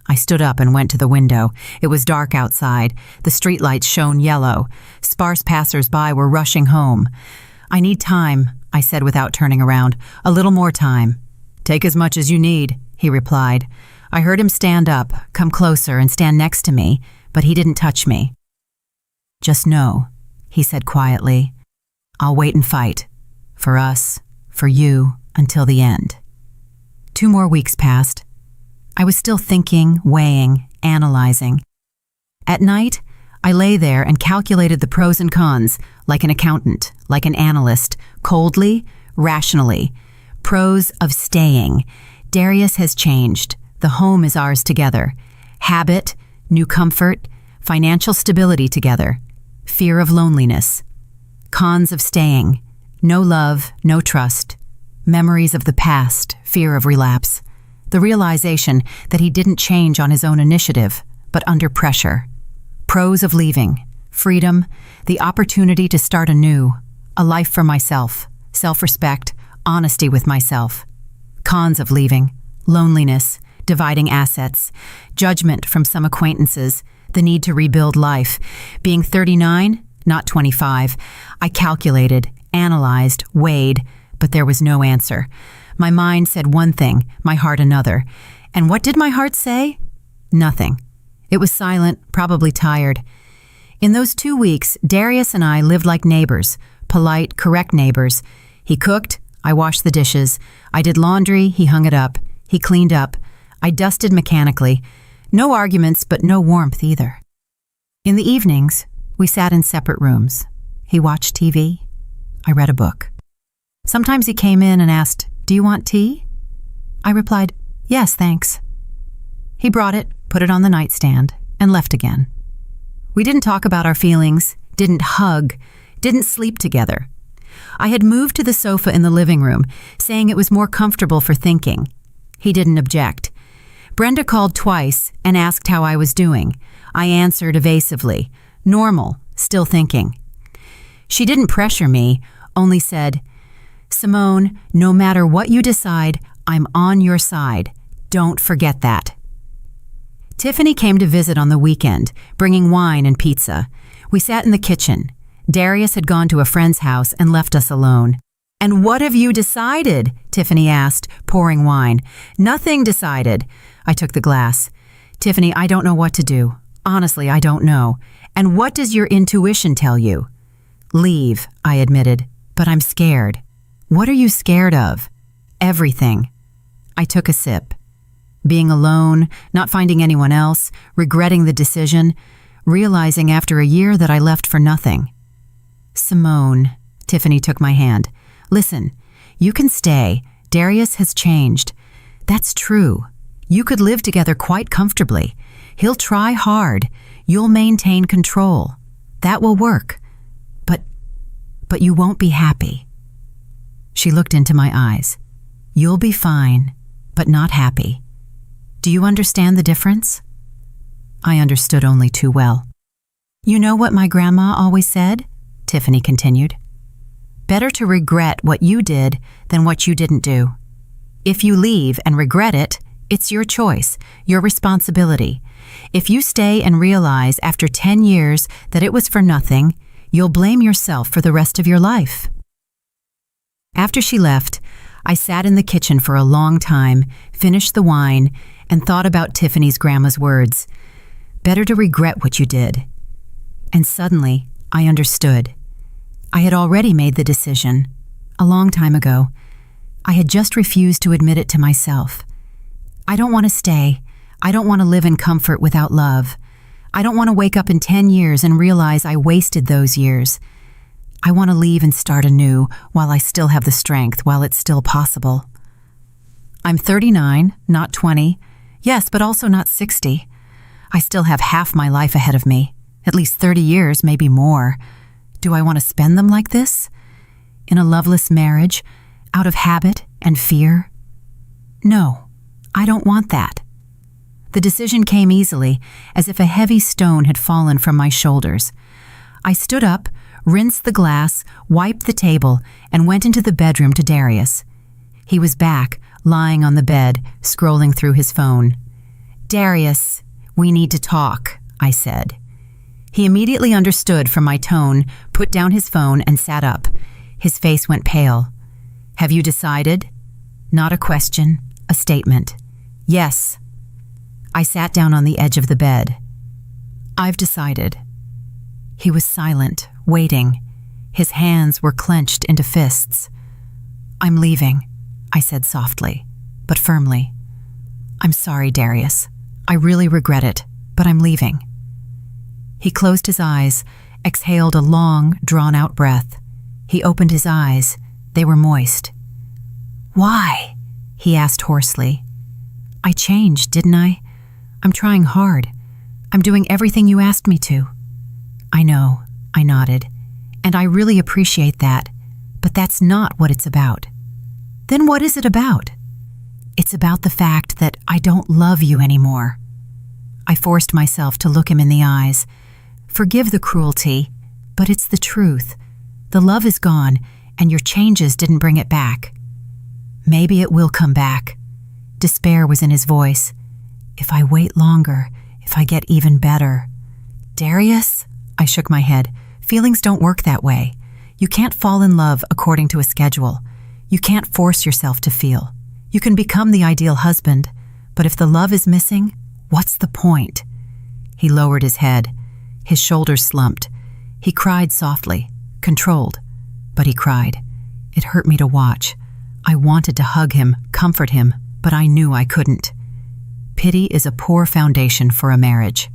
I stood up and went to the window. It was dark outside. The streetlights shone yellow. Sparse passers-by were rushing home. I need time, I said without turning around. A little more time. Take as much as you need, he replied. I heard him stand up, come closer, and stand next to me, but he didn't touch me. Just know, he said quietly, I'll wait and fight. For us, for you, until the end. 2 more weeks passed. I was still thinking, weighing, analyzing. At night, I lay there and calculated the pros and cons, like an accountant, like an analyst, coldly, rationally. Pros of staying. Darius has changed. The home is ours together. Habit, new comfort, financial stability together. Fear of loneliness. Cons of staying. No love, no trust. Memories of the past, fear of relapse. The realization that he didn't change on his own initiative, but under pressure. Pros of leaving. Freedom, the opportunity to start anew. A life for myself. Self-respect, honesty with myself. Cons of leaving. Loneliness, dividing assets. Judgment from some acquaintances. The need to rebuild life. Being 39, not 25. I calculated, analyzed, weighed, but there was no answer. My mind said one thing, my heart another. And what did my heart say? Nothing. It was silent, probably tired. In those 2 weeks, Darius and I lived like neighbors, polite, correct neighbors. He cooked, I washed the dishes. I did laundry, he hung it up. He cleaned up. I dusted mechanically. No arguments, but no warmth either. In the evenings, we sat in separate rooms. He watched TV. I read a book. Sometimes he came in and asked, "Do you want tea?" I replied, "Yes, thanks." He brought it, put it on the nightstand, and left again. We didn't talk about our feelings, didn't hug, didn't sleep together. I had moved to the sofa in the living room, saying it was more comfortable for thinking. He didn't object. Brenda called twice and asked how I was doing. I answered evasively, normal, still thinking. She didn't pressure me, only said, "Simone, no matter what you decide, I'm on your side. Don't forget that." Tiffany came to visit on the weekend, bringing wine and pizza. We sat in the kitchen. Darius had gone to a friend's house and left us alone. "And what have you decided?" Tiffany asked, pouring wine. "Nothing decided." I took the glass. "Tiffany, I don't know what to do. Honestly, I don't know. And what does your intuition tell you?" "Leave," I admitted, "but I'm scared." "What are you scared of?" "Everything." I took a sip. Being alone, not finding anyone else, regretting the decision, realizing after a year that I left for nothing. "Simone," Tiffany took my hand. "Listen, you can stay. Darius has changed. That's true. You could live together quite comfortably. He'll try hard. You'll maintain control. That will work. But you won't be happy." She looked into my eyes. "You'll be fine, but not happy. Do you understand the difference?" I understood only too well. "You know what my grandma always said?" Tiffany continued. "Better to regret what you did than what you didn't do. If you leave and regret it, it's your choice, your responsibility. If you stay and realize after 10 years that it was for nothing, you'll blame yourself for the rest of your life." After she left, I sat in the kitchen for a long time, finished the wine, and thought about Tiffany's grandma's words. Better to regret what you did. And suddenly, I understood. I had already made the decision, a long time ago. I had just refused to admit it to myself. I don't want to stay. I don't want to live in comfort without love. I don't want to wake up in 10 years and realize I wasted those years. I want to leave and start anew while I still have the strength, while it's still possible. I'm 39, not 20. Yes, but also not 60. I still have half my life ahead of me, at least 30 years, maybe more. Do I want to spend them like this? In a loveless marriage, out of habit and fear? No, I don't want that. The decision came easily, as if a heavy stone had fallen from my shoulders. I stood up, rinsed the glass, wiped the table, and went into the bedroom to Darius. He was back, lying on the bed, scrolling through his phone. "Darius, we need to talk," I said. He immediately understood from my tone, put down his phone, and sat up. His face went pale. "Have you decided?" Not a question, a statement. "Yes." I sat down on the edge of the bed. "I've decided." He was silent, waiting. His hands were clenched into fists. "I'm leaving," I said softly, but firmly. "I'm sorry, Darius. I really regret it, but I'm leaving." He closed his eyes, exhaled a long, drawn-out breath. He opened his eyes. They were moist. "Why?" he asked hoarsely. "I changed, didn't I? I'm trying hard. I'm doing everything you asked me to." "I know," I nodded, "and I really appreciate that, but that's not what it's about." "Then what is it about?" "It's about the fact that I don't love you anymore." I forced myself to look him in the eyes. "Forgive the cruelty, but it's the truth. The love is gone, and your changes didn't bring it back." "Maybe it will come back." Despair was in his voice. "If I wait longer, if I get even better." "Darius?" I shook my head. "Feelings don't work that way. You can't fall in love according to a schedule. You can't force yourself to feel. You can become the ideal husband, but if the love is missing, what's the point?" He lowered his head. His shoulders slumped. He cried softly, controlled, but he cried. It hurt me to watch. I wanted to hug him, comfort him, but I knew I couldn't. Pity is a poor foundation for a marriage.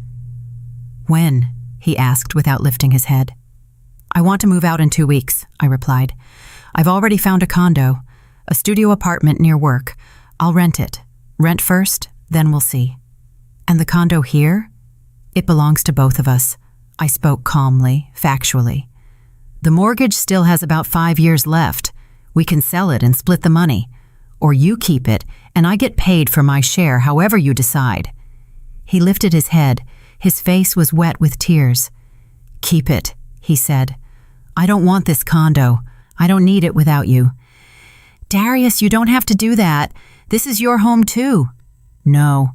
"When?" he asked without lifting his head. "I want to move out in 2 weeks," I replied. "I've already found a condo, a studio apartment near work. I'll rent it. Rent first, then we'll see." "And the condo here?" "It belongs to both of us," I spoke calmly, factually. "The mortgage still has about 5 years left. We can sell it and split the money. Or you keep it, and I get paid for my share however you decide." He lifted his head. His face was wet with tears. "Keep it," he said. "I don't want this condo. I don't need it without you." "Darius, you don't have to do that. This is your home too." "No."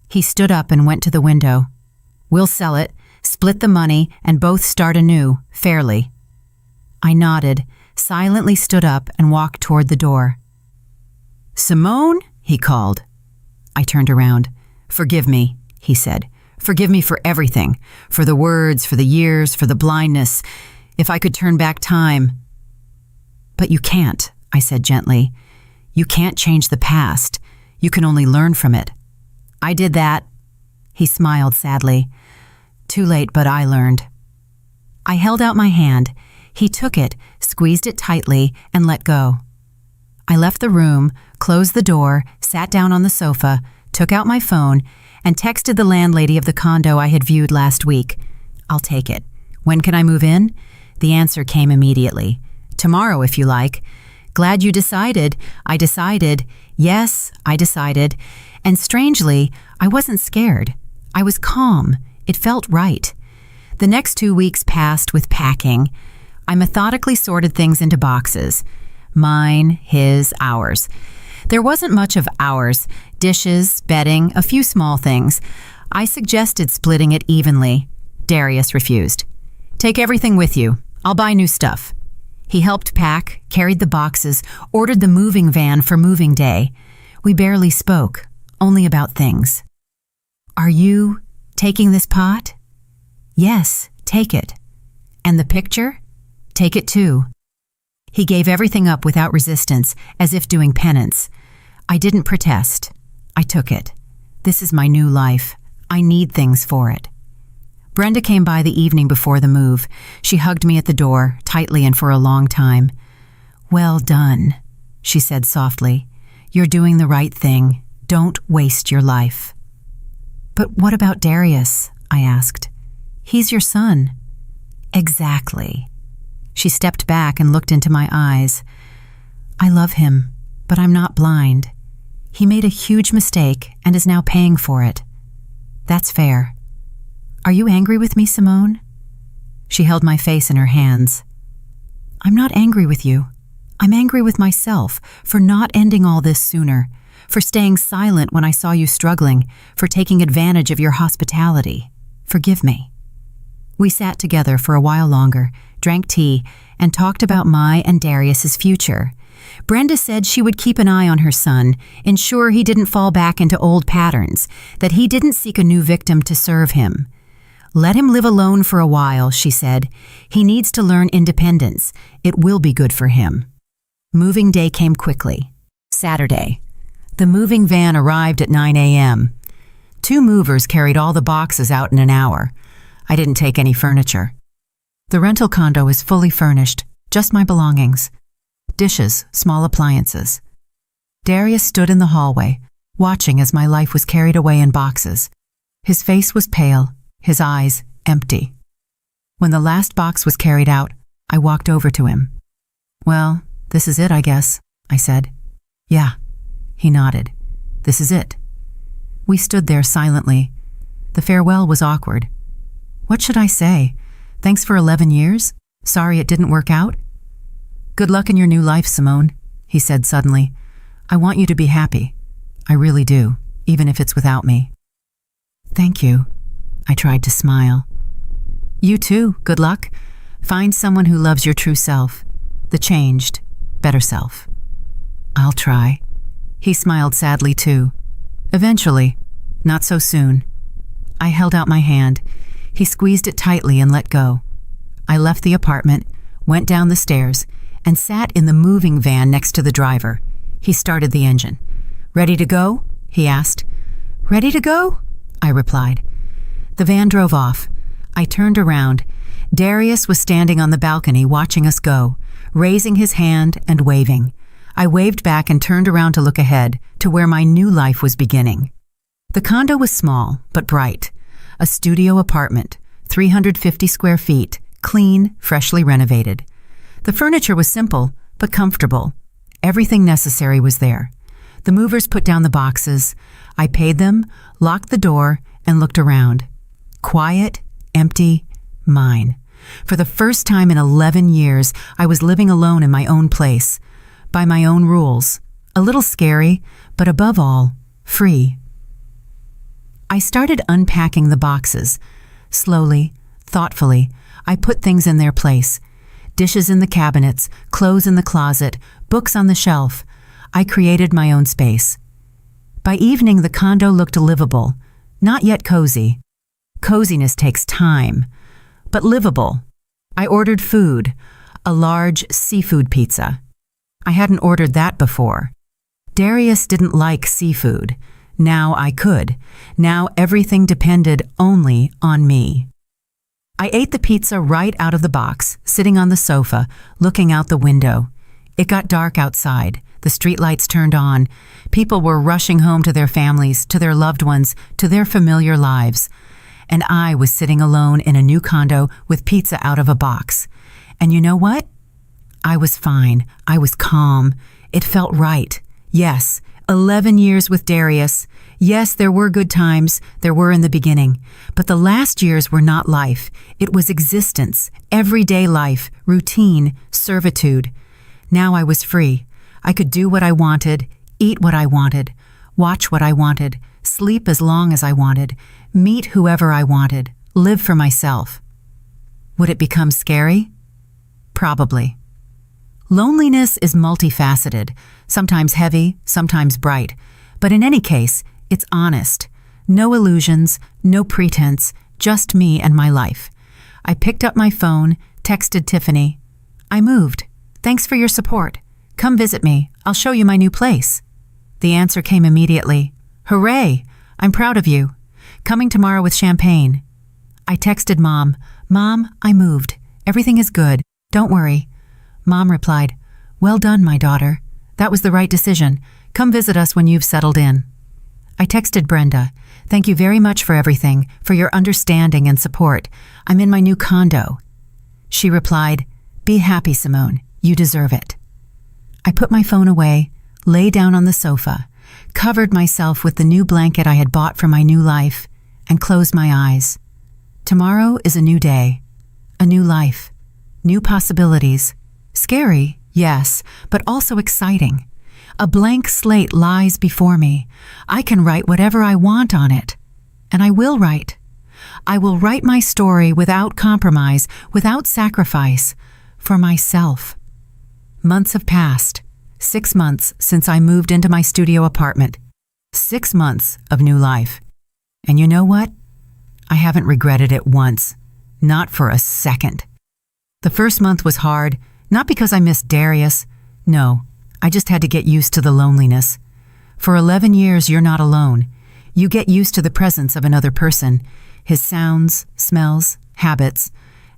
He stood up and went to the window. "We'll sell it, split the money, and both start anew, fairly." I nodded, silently stood up and walked toward the door. "Simone?" he called. I turned around. "Forgive me," he said. "Forgive me for everything, for the words, for the years, for the blindness. If I could turn back time." "But you can't," I said gently. "You can't change the past. You can only learn from it." "I did that." He smiled sadly. "Too late, but I learned." I held out my hand. He took it, squeezed it tightly, and let go. I left the room, closed the door, sat down on the sofa, took out my phone, and texted the landlady of the condo I had viewed last week. "I'll take it. When can I move in?" The answer came immediately. "Tomorrow, if you like." "Glad you decided." I decided. Yes, I decided. And strangely, I wasn't scared. I was calm. It felt right. The next 2 weeks passed with packing. I methodically sorted things into boxes. Mine, his, ours. There wasn't much of ours. Dishes, bedding, a few small things. I suggested splitting it evenly. Darius refused. "Take everything with you. I'll buy new stuff." He helped pack, carried the boxes, ordered the moving van for moving day. We barely spoke, only about things. "Are you taking this pot?" "Yes, take it." "And the picture?" "Take it too." He gave everything up without resistance, as if doing penance. I didn't protest. I took it. This is my new life. I need things for it. Brenda came by the evening before the move. She hugged me at the door, tightly and for a long time. "Well done," she said softly. "You're doing the right thing. Don't waste your life." But what about Darius? I asked. He's your son. Exactly. She stepped back and looked into my eyes. I love him, but I'm not blind. He made a huge mistake and is now paying for it. That's fair. Are you angry with me, Simone? She held my face in her hands. I'm not angry with you. I'm angry with myself for not ending all this sooner, for staying silent when I saw you struggling, for taking advantage of your hospitality. Forgive me. We sat together for a while longer, drank tea, and talked about my and Darius's future. Brenda said she would keep an eye on her son, ensure he didn't fall back into old patterns, that he didn't seek a new victim to serve him. Let him live alone for a while, she said. He needs to learn independence. It will be good for him. Moving day came quickly. Saturday. The moving van arrived at 9 a.m. 2 movers carried all the boxes out in an hour. I didn't take any furniture. The rental condo is fully furnished, just my belongings. Dishes, small appliances. Darius stood in the hallway, watching as my life was carried away in boxes. His face was pale, his eyes empty. When the last box was carried out, I walked over to him. Well, this is it, I guess, I said. Yeah, he nodded. This is it. We stood there silently. The farewell was awkward. What should I say? Thanks for 11 years? Sorry it didn't work out? Good luck in your new life, Simone, he said suddenly. I want you to be happy. I really do, even if it's without me. Thank you. I tried to smile. You too, good luck. Find someone who loves your true self, the changed, better self. I'll try. He smiled sadly too. Eventually, not so soon. I held out my hand. He squeezed it tightly and let go. I left the apartment, went down the stairs, and sat in the moving van next to the driver. He started the engine. Ready to go? He asked. Ready to go? I replied. The van drove off. I turned around. Darius was standing on the balcony watching us go, raising his hand and waving. I waved back and turned around to look ahead, to where my new life was beginning. The condo was small, but bright. A studio apartment, 350 square feet, clean, freshly renovated. The furniture was simple, but comfortable. Everything necessary was there. The movers put down the boxes. I paid them, locked the door, and looked around. Quiet, empty, mine. For the first time in 11 years, I was living alone in my own place, by my own rules. A little scary, but above all, free. I started unpacking the boxes. Slowly, thoughtfully, I put things in their place. Dishes in the cabinets, clothes in the closet, books on the shelf. I created my own space. By evening, the condo looked livable, not yet cozy. Coziness takes time, but livable. I ordered food, a large seafood pizza. I hadn't ordered that before. Darius didn't like seafood. Now I could. Now everything depended only on me. I ate the pizza right out of the box, sitting on the sofa, looking out the window. It got dark outside. The streetlights turned on. People were rushing home to their families, to their loved ones, to their familiar lives. And I was sitting alone in a new condo with pizza out of a box. And you know what? I was fine. I was calm. It felt right. Yes, 11 years with Darius. Yes, there were good times. There were in the beginning. But the last years were not life. It was existence, everyday life, routine, servitude. Now I was free. I could do what I wanted, eat what I wanted, watch what I wanted, sleep as long as I wanted, meet whoever I wanted, live for myself. Would it become scary? Probably. Loneliness is multifaceted, sometimes heavy, sometimes bright, but in any case, it's honest. No illusions, no pretense, just me and my life. I picked up my phone, texted Tiffany. I moved. Thanks for your support. Come visit me. I'll show you my new place. The answer came immediately. Hooray! I'm proud of you. Coming tomorrow with champagne. I texted Mom. Mom, I moved. Everything is good. Don't worry. Mom replied, Well done, my daughter. That was the right decision. Come visit us when you've settled in. I texted Brenda. Thank you very much for everything, for your understanding and support. I'm in my new condo. She replied, "Be happy, Simone. You deserve it." I put my phone away, lay down on the sofa, covered myself with the new blanket I had bought for my new life, and closed my eyes. Tomorrow is a new day, a new life, new possibilities. Scary, yes, but also exciting. A blank slate lies before me. I can write whatever I want on it. And I will write. I will write my story without compromise, without sacrifice, for myself. Months have passed. 6 months since I moved into my studio apartment. 6 months of new life. And you know what? I haven't regretted it once. Not for a second. The first month was hard, not because I missed Darius. No, I just had to get used to the loneliness. For 11 years, you're not alone. You get used to the presence of another person, his sounds, smells, habits,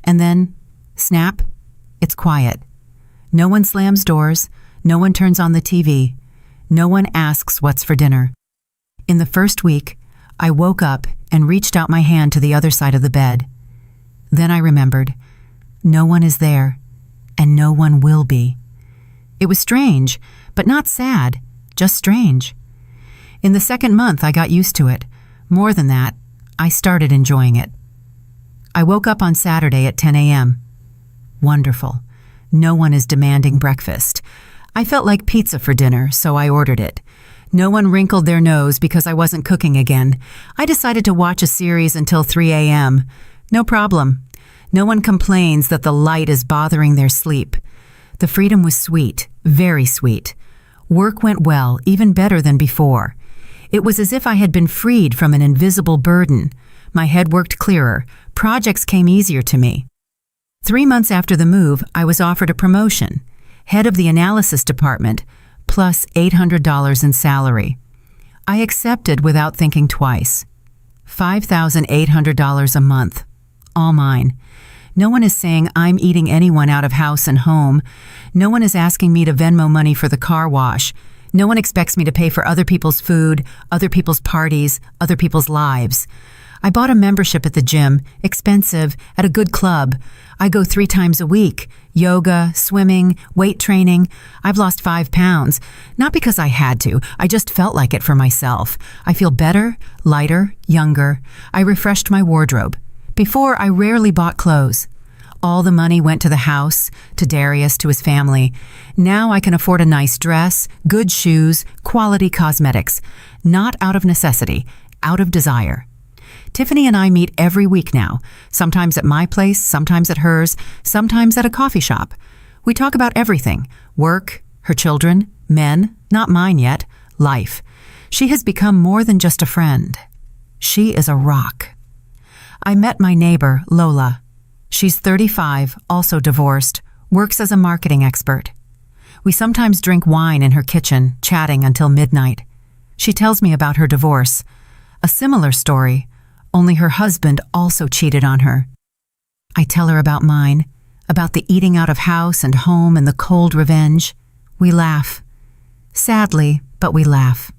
and then, snap, it's quiet. No one slams doors, no one turns on the TV, no one asks what's for dinner. In the first week, I woke up and reached out my hand to the other side of the bed. Then I remembered, no one is there, and no one will be. It was strange, but not sad, just strange. In the second month, I got used to it. More than that, I started enjoying it. I woke up on Saturday at 10 a.m. Wonderful. No one is demanding breakfast. I felt like pizza for dinner, so I ordered it. No one wrinkled their nose because I wasn't cooking again. I decided to watch a series until 3 a.m. No problem. No one complains that the light is bothering their sleep. The freedom was sweet, very sweet. Work went well, even better than before. It was as if I had been freed from an invisible burden. My head worked clearer. Projects came easier to me. 3 months after the move, I was offered a promotion, head of the analysis department, plus $800 in salary. I accepted without thinking twice. $5,800 a month. All mine. No one is saying I'm eating anyone out of house and home. No one is asking me to Venmo money for the car wash. No one expects me to pay for other people's food, other people's parties, other people's lives. I bought a membership at the gym, expensive, at a good club. I go 3 times a week. Yoga, swimming, weight training. I've lost 5 pounds. Not because I had to, I just felt like it for myself. I feel better, lighter, younger. I refreshed my wardrobe. Before, I rarely bought clothes. All the money went to the house, to Darius, to his family. Now I can afford a nice dress, good shoes, quality cosmetics. Not out of necessity, out of desire. Tiffany and I meet every week now, sometimes at my place, sometimes at hers, sometimes at a coffee shop. We talk about everything, work, her children, men, not mine yet, life. She has become more than just a friend. She is a rock. I met my neighbor, Lola. She's 35, also divorced, works as a marketing expert. We sometimes drink wine in her kitchen, chatting until midnight. She tells me about her divorce. A similar story, only her husband also cheated on her. I tell her about mine, about the eating out of house and home and the cold revenge. We laugh. Sadly, but we laugh.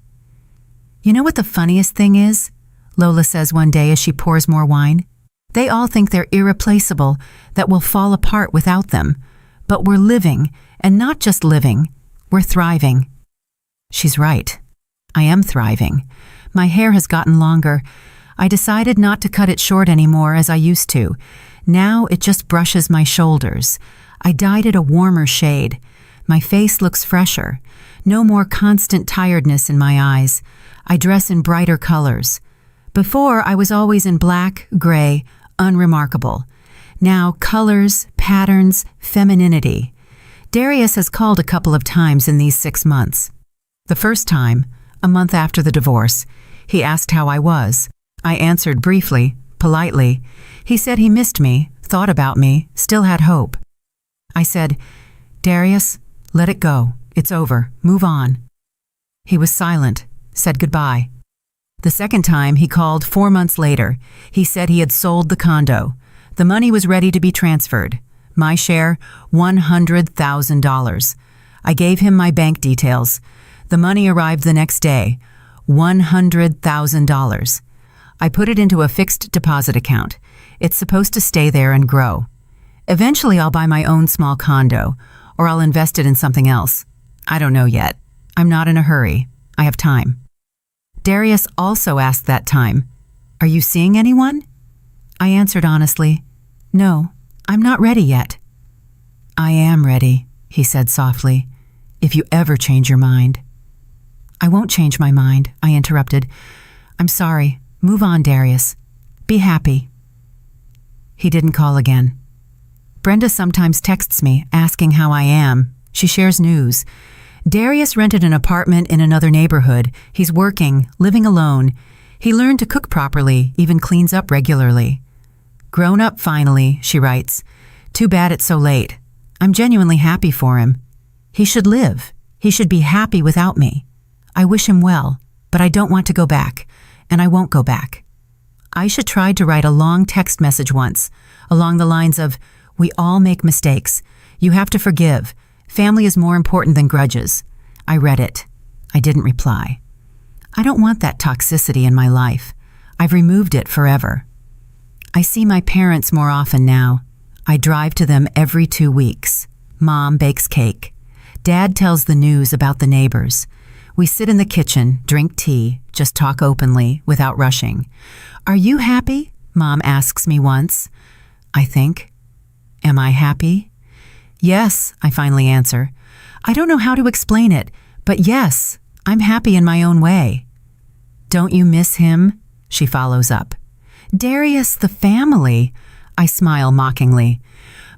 You know what the funniest thing is? Lola says one day as she pours more wine. They all think they're irreplaceable, that we'll fall apart without them. But we're living, and not just living, we're thriving. She's right. I am thriving. My hair has gotten longer. I decided not to cut it short anymore as I used to. Now it just brushes my shoulders. I dyed it a warmer shade. My face looks fresher. No more constant tiredness in my eyes. I dress in brighter colors. Before, I was always in black, gray, unremarkable. Now, colors, patterns, femininity. Darius has called a couple of times in these 6 months. The first time, a month after the divorce, he asked how I was. I answered briefly, politely. He said he missed me, thought about me, still had hope. I said, "Darius, let it go. It's over. Move on." He was silent, said goodbye. The second time, he called 4 months later. He said he had sold the condo. The money was ready to be transferred. My share, $100,000. I gave him my bank details. The money arrived the next day, $100,000. I put it into a fixed deposit account. It's supposed to stay there and grow. Eventually, I'll buy my own small condo, or I'll invest it in something else. I don't know yet. I'm not in a hurry. I have time. Darius also asked that time, "Are you seeing anyone?" I answered honestly, "No, I'm not ready yet." "I am ready," he said softly, "if you ever change your mind." "I won't change my mind," I interrupted. "I'm sorry. Move on, Darius. Be happy." He didn't call again. Brenda sometimes texts me, asking how I am. She shares news. Darius rented an apartment in another neighborhood. He's working, living alone. He learned to cook properly, even cleans up regularly. "Grown up finally," she writes. "Too bad it's so late. I'm genuinely happy for him. He should live. He should be happy without me. I wish him well, but I don't want to go back, and I won't go back." Aisha tried to write a long text message once, along the lines of, "We all make mistakes. You have to forgive. Family is more important than grudges." I read it. I didn't reply. I don't want that toxicity in my life. I've removed it forever. I see my parents more often now. I drive to them every 2 weeks. Mom bakes cake. Dad tells the news about the neighbors. We sit in the kitchen, drink tea, just talk openly, without rushing. "Are you happy?" Mom asks me once. I think. Am I happy? "Yes," I finally answer. I don't know how to explain it, but yes, I'm happy in my own way. "Don't you miss him?" She follows up. "Darius, the family." I smile mockingly.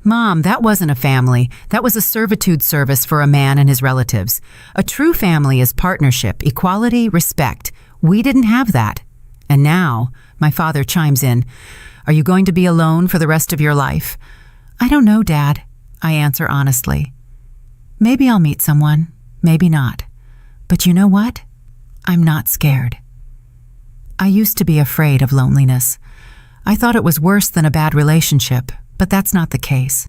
"Mom, that wasn't a family. That was a servitude service for a man and his relatives. A true family is partnership, equality, respect. We didn't have that." And now, my father chimes in, "Are you going to be alone for the rest of your life?" "I don't know, Dad," I answer honestly. Maybe I'll meet someone, maybe not. But you know what? I'm not scared. I used to be afraid of loneliness. I thought it was worse than a bad relationship, but that's not the case.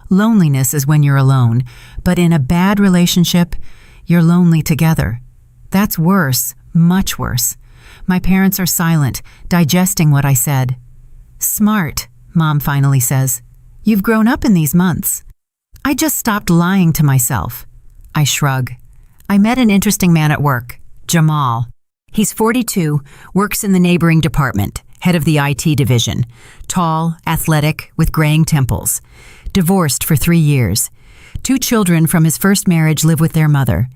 Loneliness is when you're alone, but in a bad relationship, you're lonely together. That's worse, much worse. My parents are silent, digesting what I said. "Smart," Mom finally says. "You've grown up in these months." I just stopped lying to myself. I shrug. I met an interesting man at work, Jamal. He's 42, works in the neighboring department, head of the IT division. Tall, athletic, with graying temples. Divorced for 3 years. 2 children from his first marriage live with their mother.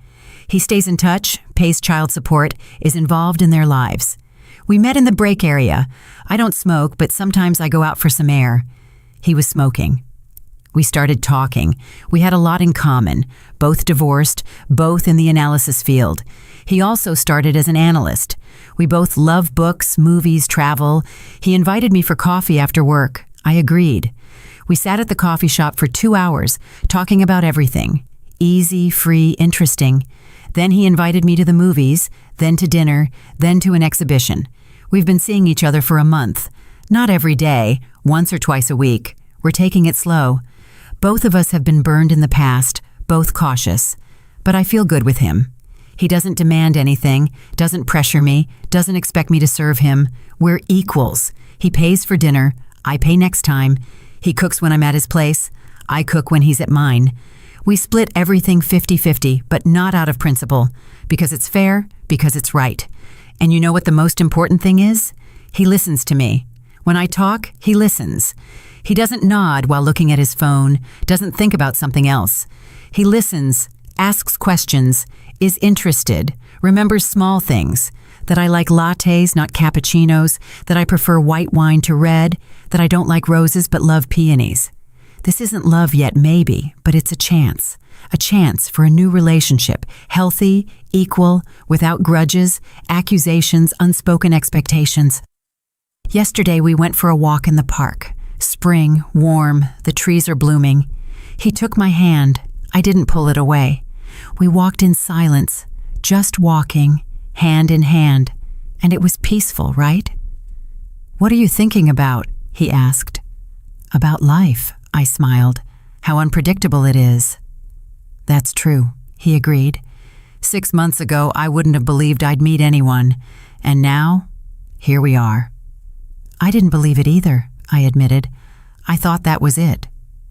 He stays in touch, pays child support, is involved in their lives. We met in the break area. I don't smoke, but sometimes I go out for some air. He was smoking. We started talking. We had a lot in common, both divorced, both in the analysis field. He also started as an analyst. We both love books, movies, travel. He invited me for coffee after work. I agreed. We sat at the coffee shop for 2 hours, talking about everything. Easy, free, interesting. Then he invited me to the movies, then to dinner, then to an exhibition. We've been seeing each other for a month. Not every day, once or twice a week. We're taking it slow. Both of us have been burned in the past, both cautious. But I feel good with him. He doesn't demand anything, doesn't pressure me, doesn't expect me to serve him. We're equals. He pays for dinner. I pay next time. He cooks when I'm at his place. I cook when he's at mine. We split everything 50-50, but not out of principle. Because it's fair, because it's right. And you know what the most important thing is? He listens to me. When I talk, he listens. He doesn't nod while looking at his phone, doesn't think about something else. He listens, asks questions, is interested, remembers small things, that I like lattes, not cappuccinos, that I prefer white wine to red, that I don't like roses but love peonies. This isn't love yet, maybe, but it's a chance for a new relationship, healthy, equal, without grudges, accusations, unspoken expectations. Yesterday we went for a walk in the park. Spring, warm, the trees are blooming. He took my hand. I didn't pull it away. We walked in silence, just walking, hand in hand, and it was peaceful, right? "What are you thinking about?" he asked. "About life," I smiled. "How unpredictable it is." "That's true," he agreed. 6 months ago, I wouldn't have believed I'd meet anyone. And now, here we are. I didn't believe it either, I admitted. I thought that was it.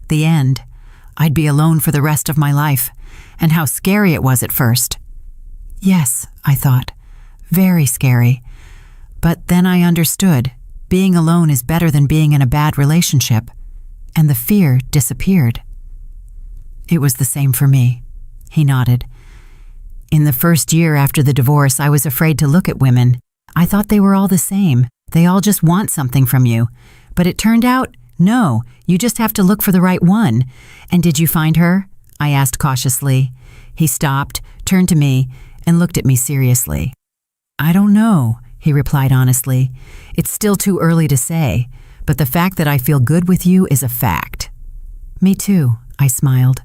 The end. I'd be alone for the rest of my life. And how scary it was at first. Yes, I thought. Very scary. But then I understood. Being alone is better than being in a bad relationship. And the fear disappeared. It was the same for me. He nodded. In the first year after the divorce, I was afraid to look at women. I thought they were all the same. They all just want something from you. But it turned out, no, you just have to look for the right one. And did you find her? I asked cautiously. He stopped, turned to me, and looked at me seriously. I don't know, he replied honestly. It's still too early to say, but the fact that I feel good with you is a fact. Me too, I smiled.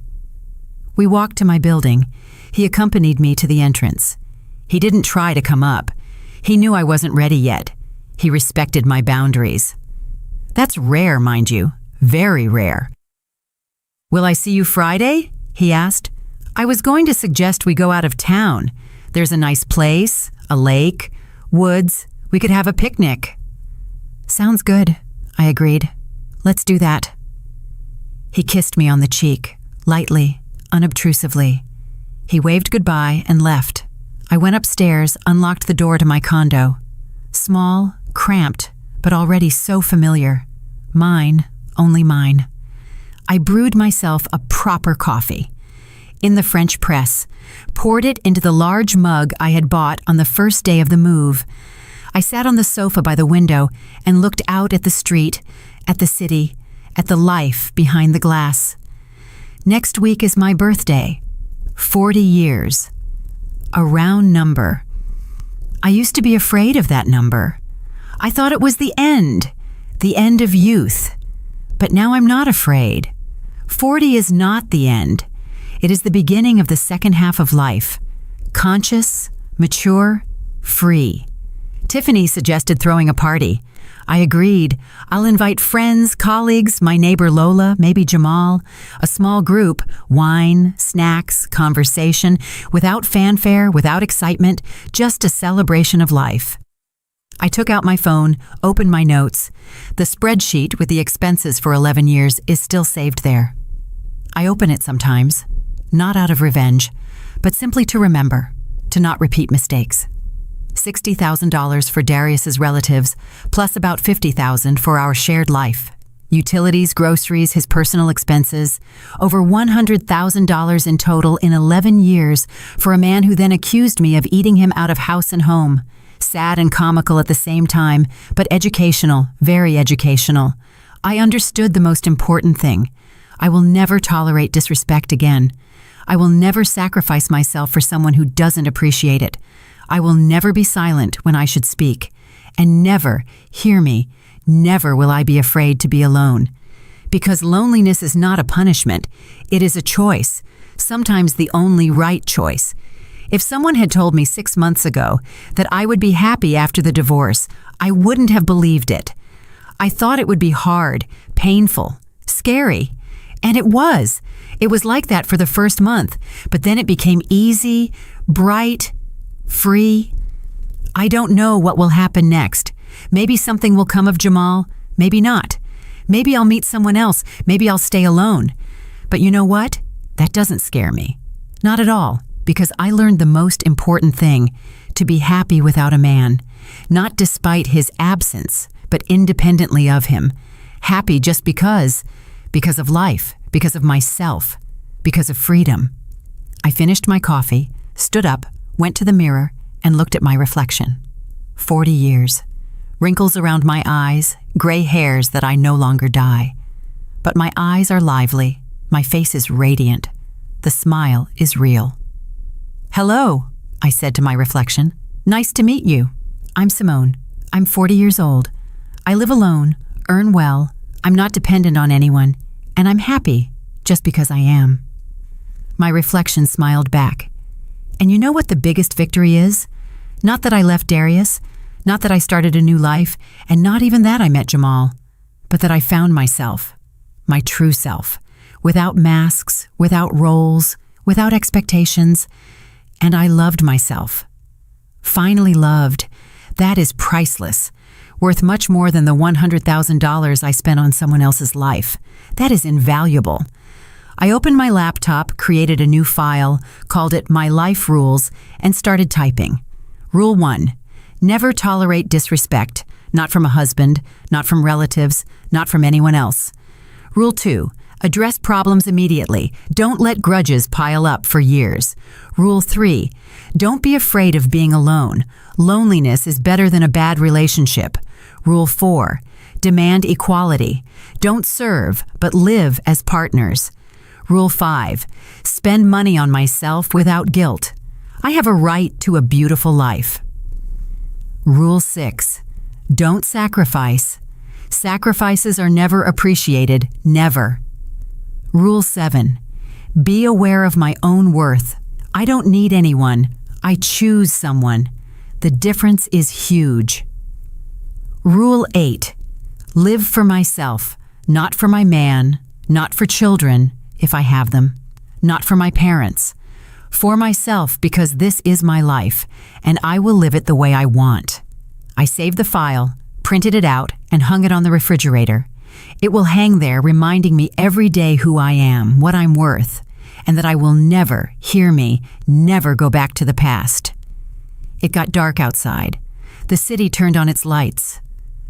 We walked to my building. He accompanied me to the entrance. He didn't try to come up. He knew I wasn't ready yet. He respected my boundaries. That's rare, mind you. Very rare. Will I see you Friday? He asked. I was going to suggest we go out of town. There's a nice place, a lake, woods. We could have a picnic. Sounds good, I agreed. Let's do that. He kissed me on the cheek, lightly, unobtrusively. He waved goodbye and left. I went upstairs, unlocked the door to my condo. Small, cramped, but already so familiar. Mine, only mine. I brewed myself a proper coffee. In the French press, poured it into the large mug I had bought on the first day of the move. I sat on the sofa by the window and looked out at the street, at the city, at the life behind the glass. Next week is my birthday. 40 years. A round number. I used to be afraid of that number. I thought it was the end of youth. But now I'm not afraid. 40 is not the end. It is the beginning of the second half of life. Conscious, mature, free. Tiffany suggested throwing a party. I agreed. I'll invite friends, colleagues, my neighbor Lola, maybe Jamal, a small group, wine, snacks, conversation, without fanfare, without excitement, just a celebration of life. I took out my phone, opened my notes. The spreadsheet with the expenses for 11 years is still saved there. I open it sometimes, not out of revenge, but simply to remember, to not repeat mistakes. $60,000 for Darius's relatives, plus about $50,000 for our shared life. Utilities, groceries, his personal expenses. Over $100,000 in total in 11 years for a man who then accused me of eating him out of house and home. Sad and comical at the same time, but educational, very educational. I understood the most important thing. I will never tolerate disrespect again. I will never sacrifice myself for someone who doesn't appreciate it. I will never be silent when I should speak. And never, hear me, never will I be afraid to be alone. Because loneliness is not a punishment. It is a choice, sometimes the only right choice. If someone had told me 6 months ago that I would be happy after the divorce, I wouldn't have believed it. I thought it would be hard, painful, scary. And it was. It was like that for the first month, but then it became easy, bright, free. I don't know what will happen next. Maybe something will come of Jamal, maybe not. Maybe I'll meet someone else, maybe I'll stay alone. But you know what? That doesn't scare me. Not at all, because I learned the most important thing, to be happy without a man. Not despite his absence, but independently of him. Happy just because of life, because of myself, because of freedom. I finished my coffee, stood up, went to the mirror, and looked at my reflection. 40 years. Wrinkles around my eyes, gray hairs that I no longer dye. But my eyes are lively, my face is radiant. The smile is real. Hello, I said to my reflection. Nice to meet you. I'm Simone. I'm 40 years old. I live alone, earn well, I'm not dependent on anyone, and I'm happy just because I am. My reflection smiled back. And you know what the biggest victory is? Not that I left Darius, not that I started a new life, and not even that I met Jamal, but that I found myself, my true self, without masks, without roles, without expectations, and I loved myself. Finally loved. That is priceless. worth much more than the $100,000 I spent on someone else's life. That is invaluable. I opened my laptop, created a new file, called it My Life Rules, and started typing. Rule 1. Never tolerate disrespect, not from a husband, not from relatives, not from anyone else. Rule 2. Address problems immediately. Don't let grudges pile up for years. Rule 3. Don't be afraid of being alone. Loneliness is better than a bad relationship. Rule 4. Demand equality. Don't serve, but live as partners. Rule 5. Spend money on myself without guilt. I have a right to a beautiful life. Rule 6. Don't sacrifice. Sacrifices are never appreciated, never. Rule 7. Be aware of my own worth. I don't need anyone. I choose someone. The difference is huge. Rule 8. Live for myself, not for my man, not for children, if I have them, not for my parents. For myself, because this is my life, and I will live it the way I want. I saved the file, printed it out, and hung it on the refrigerator. It will hang there reminding me every day who I am, what I'm worth, and that I will never, hear me, never go back to the past. It got dark outside. The city turned on its lights.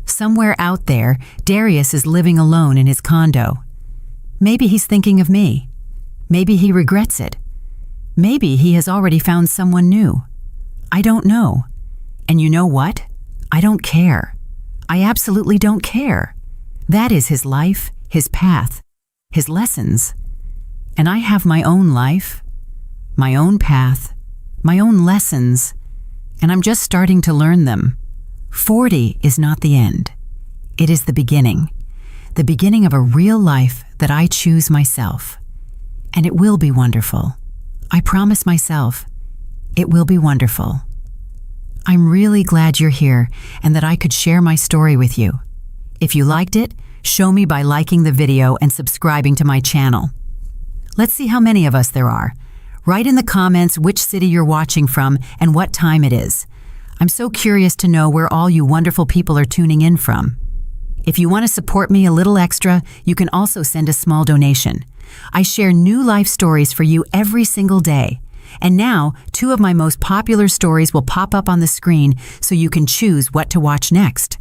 Somewhere out there, Darius is living alone in his condo. Maybe he's thinking of me. Maybe he regrets it. Maybe he has already found someone new. I don't know. And you know what? I don't care. I absolutely don't care. That is his life, his path, his lessons. And I have my own life, my own path, my own lessons, and I'm just starting to learn them. 40 is not the end. It is the beginning of a real life that I choose myself. And it will be wonderful. I promise myself, it will be wonderful. I'm really glad you're here and that I could share my story with you. If you liked it, show me by liking the video and subscribing to my channel. Let's see how many of us there are. Write in the comments which city you're watching from and what time it is. I'm so curious to know where all you wonderful people are tuning in from. If you want to support me a little extra, you can also send a small donation. I share new life stories for you every single day. And now, 2 of my most popular stories will pop up on the screen so you can choose what to watch next.